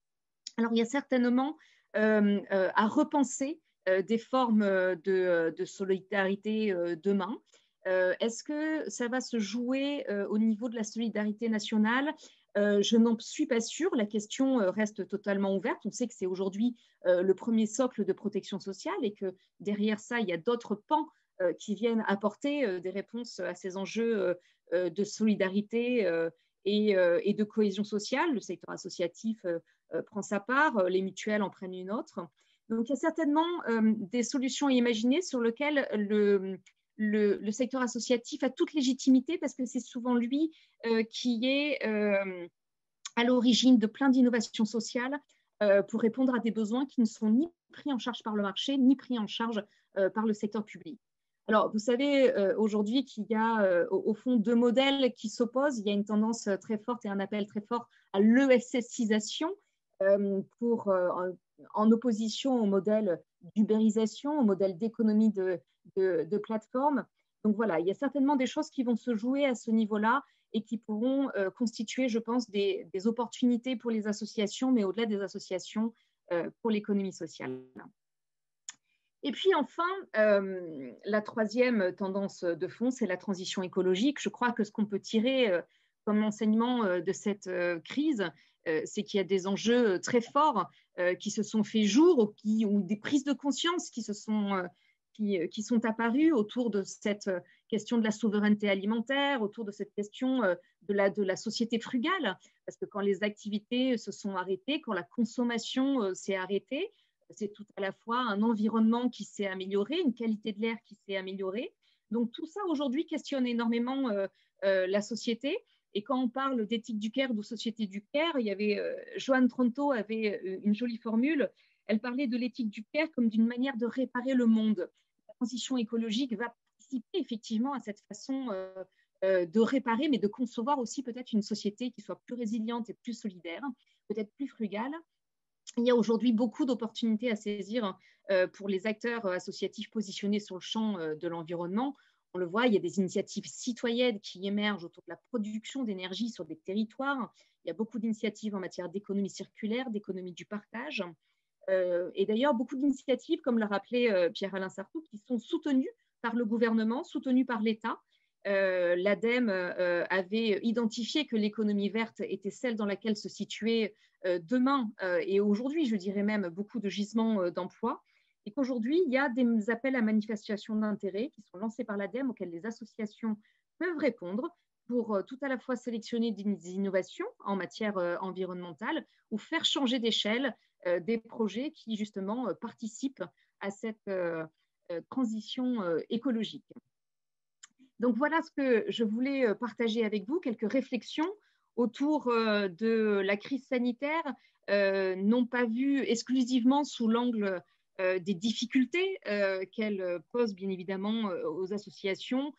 Alors, il y a certainement à repenser des formes de solidarité demain. Est-ce que ça va se jouer au niveau de la solidarité nationale? Je n'en suis pas sûre. La question reste totalement ouverte. On sait que c'est aujourd'hui le premier socle de protection sociale et que derrière ça, il y a d'autres pans qui viennent apporter des réponses à ces enjeux de solidarité et de cohésion sociale. Le secteur associatif prend sa part, les mutuelles en prennent une autre. Donc, il y a certainement des solutions à imaginer sur lesquelles le secteur associatif a toute légitimité parce que c'est souvent lui qui est à l'origine de plein d'innovations sociales pour répondre à des besoins qui ne sont ni pris en charge par le marché, ni pris en charge par le secteur public. Alors, vous savez aujourd'hui qu'il y a au fond deux modèles qui s'opposent. Il y a une tendance très forte et un appel très fort à l'ESSisation en opposition au modèle d'ubérisation, au modèle d'économie de plateforme. Donc voilà, il y a certainement des choses qui vont se jouer à ce niveau-là et qui pourront constituer, je pense, des opportunités pour les associations, mais au-delà des associations, pour l'économie sociale. Et puis enfin, la troisième tendance de fond, c'est la transition écologique. Je crois que ce qu'on peut tirer comme enseignement de cette crise, c'est qu'il y a des enjeux très forts qui se sont fait jour ou des prises de conscience qui sont apparues autour de cette question de la souveraineté alimentaire, autour de cette question de la société frugale. Parce que quand les activités se sont arrêtées, quand la consommation s'est arrêtée, c'est tout à la fois un environnement qui s'est amélioré, une qualité de l'air qui s'est améliorée. Donc tout ça aujourd'hui questionne énormément la société. Et quand on parle d'éthique du care, de société du care, il y avait Joanne Tronto avait une jolie formule. Elle parlait de l'éthique du care comme d'une manière de réparer le monde. La transition écologique va participer effectivement à cette façon de réparer, mais de concevoir aussi peut-être une société qui soit plus résiliente et plus solidaire, peut-être plus frugale. Il y a aujourd'hui beaucoup d'opportunités à saisir pour les acteurs associatifs positionnés sur le champ de l'environnement. On le voit, il y a des initiatives citoyennes qui émergent autour de la production d'énergie sur des territoires. Il y a beaucoup d'initiatives en matière d'économie circulaire, d'économie du partage. Et d'ailleurs, beaucoup d'initiatives, comme l'a rappelé Pierre-Alain Sartoux, qui sont soutenues par le gouvernement, soutenues par l'État. L'ADEME avait identifié que l'économie verte était celle dans laquelle se situaient demain et aujourd'hui, je dirais même, beaucoup de gisements d'emplois. Et qu'aujourd'hui, il y a des appels à manifestation d'intérêt qui sont lancés par l'ADEME auxquels les associations peuvent répondre pour tout à la fois sélectionner des innovations en matière environnementale ou faire changer d'échelle des projets qui, justement, participent à cette transition écologique. Donc, voilà ce que je voulais partager avec vous, quelques réflexions autour de la crise sanitaire, non pas vue exclusivement sous l'angle des difficultés qu'elle pose bien évidemment aux associations,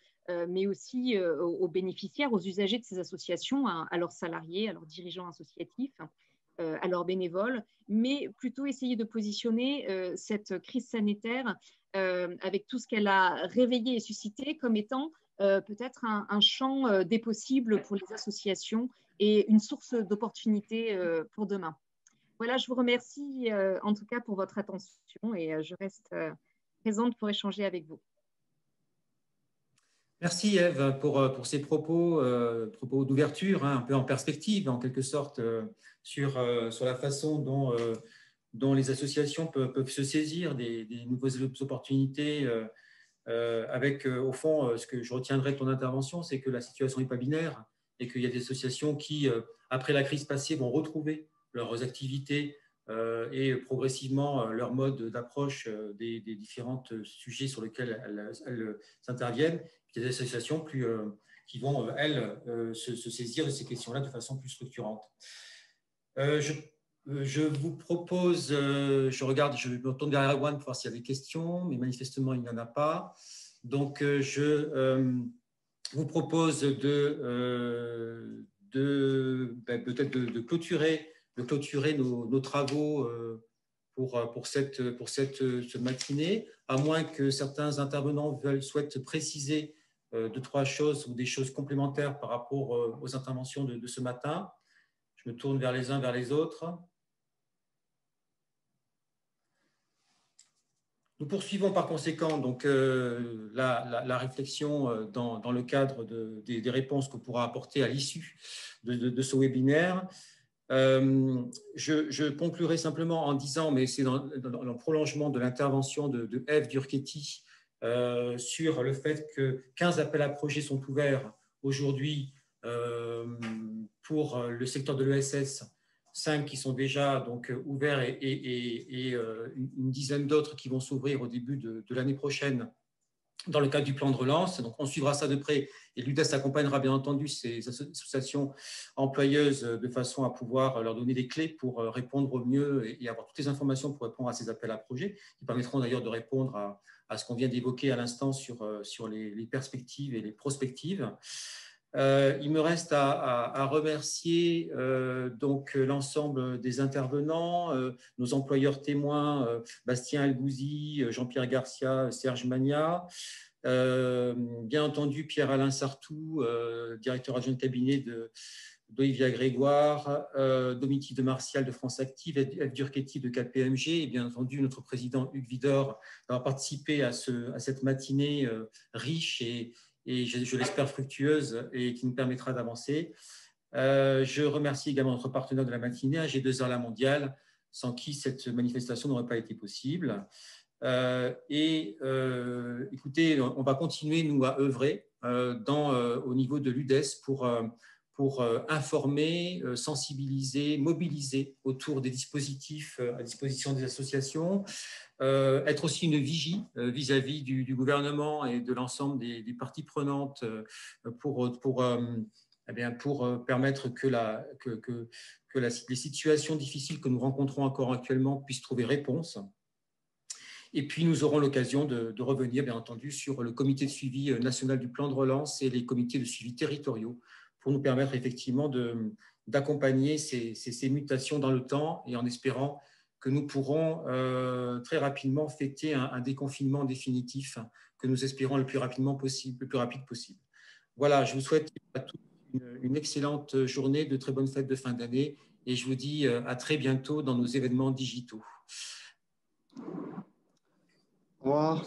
mais aussi aux bénéficiaires, aux usagers de ces associations, à leurs salariés, à leurs dirigeants associatifs, à leurs bénévoles, mais plutôt essayer de positionner cette crise sanitaire avec tout ce qu'elle a réveillé et suscité comme étant peut-être un champ des possibles pour les associations et une source d'opportunités pour demain. Voilà, je vous remercie en tout cas pour votre attention et je reste présente pour échanger avec vous. Merci Ève pour ces propos d'ouverture, un peu en perspective en quelque sorte sur la façon dont les associations peuvent se saisir des nouvelles opportunités avec au fond ce que je retiendrai de ton intervention, c'est que la situation n'est pas binaire et qu'il y a des associations qui, après la crise passée, vont retrouver leurs activités et progressivement leur mode d'approche des différents sujets sur lesquels elles interviennent. Il y a des associations qui vont, elles, se saisir de ces questions-là de façon plus structurante. Je vous propose, je me tourne vers Erwan pour voir s'il y a des questions, mais manifestement, il n'y en a pas. Donc, vous propose peut-être de clôturer nos travaux pour cette matinée, à moins que certains intervenants souhaitent préciser 2-3 choses ou des choses complémentaires par rapport aux interventions de ce matin. Je me tourne vers les uns, vers les autres. Nous poursuivons par conséquent donc, la réflexion dans le cadre des réponses qu'on pourra apporter à l'issue de ce webinaire. Je conclurai simplement en disant, mais c'est dans le prolongement de l'intervention de Ève Durchetti sur le fait que 15 appels à projets sont ouverts aujourd'hui pour le secteur de l'ESS, 5 qui sont déjà donc ouverts et une dizaine d'autres qui vont s'ouvrir au début de l'année prochaine dans le cadre du plan de relance. Donc, on suivra ça de près et l'UDES accompagnera bien entendu ces associations employeuses de façon à pouvoir leur donner des clés pour répondre au mieux et avoir toutes les informations pour répondre à ces appels à projets, qui permettront d'ailleurs de répondre à ce qu'on vient d'évoquer à l'instant sur les perspectives et les prospectives. Il me reste à remercier donc l'ensemble des intervenants, nos employeurs témoins, Bastien Algouzi, Jean-Pierre Garcia, Serge Magna, bien entendu Pierre-Alain Sartou, directeur adjoint de cabinet d'Olivia Grégoire, Dominique de Martial de France Active, Ève Durchetti de KPMG et bien entendu notre président Hugues Widor d'avoir participé à cette matinée riche et je l'espère fructueuse et qui nous permettra d'avancer. Je remercie également notre partenaire de la matinée, AG2R La Mondiale, sans qui cette manifestation n'aurait pas été possible. Écoutez, on va continuer, nous, à œuvrer au niveau de l'UDES pour informer, sensibiliser, mobiliser autour des dispositifs à disposition des associations, être aussi une vigie vis-à-vis du gouvernement et de l'ensemble des parties prenantes pour permettre que les situations difficiles que nous rencontrons encore actuellement puissent trouver réponse. Et puis, nous aurons l'occasion de revenir, bien entendu, sur le comité de suivi national du plan de relance et les comités de suivi territoriaux pour nous permettre effectivement d'accompagner ces mutations dans le temps et en espérant que nous pourrons très rapidement fêter un déconfinement définitif que nous espérons le plus rapide possible. Voilà, je vous souhaite à tous une excellente journée, de très bonnes fêtes de fin d'année et je vous dis à très bientôt dans nos événements digitaux. Au revoir.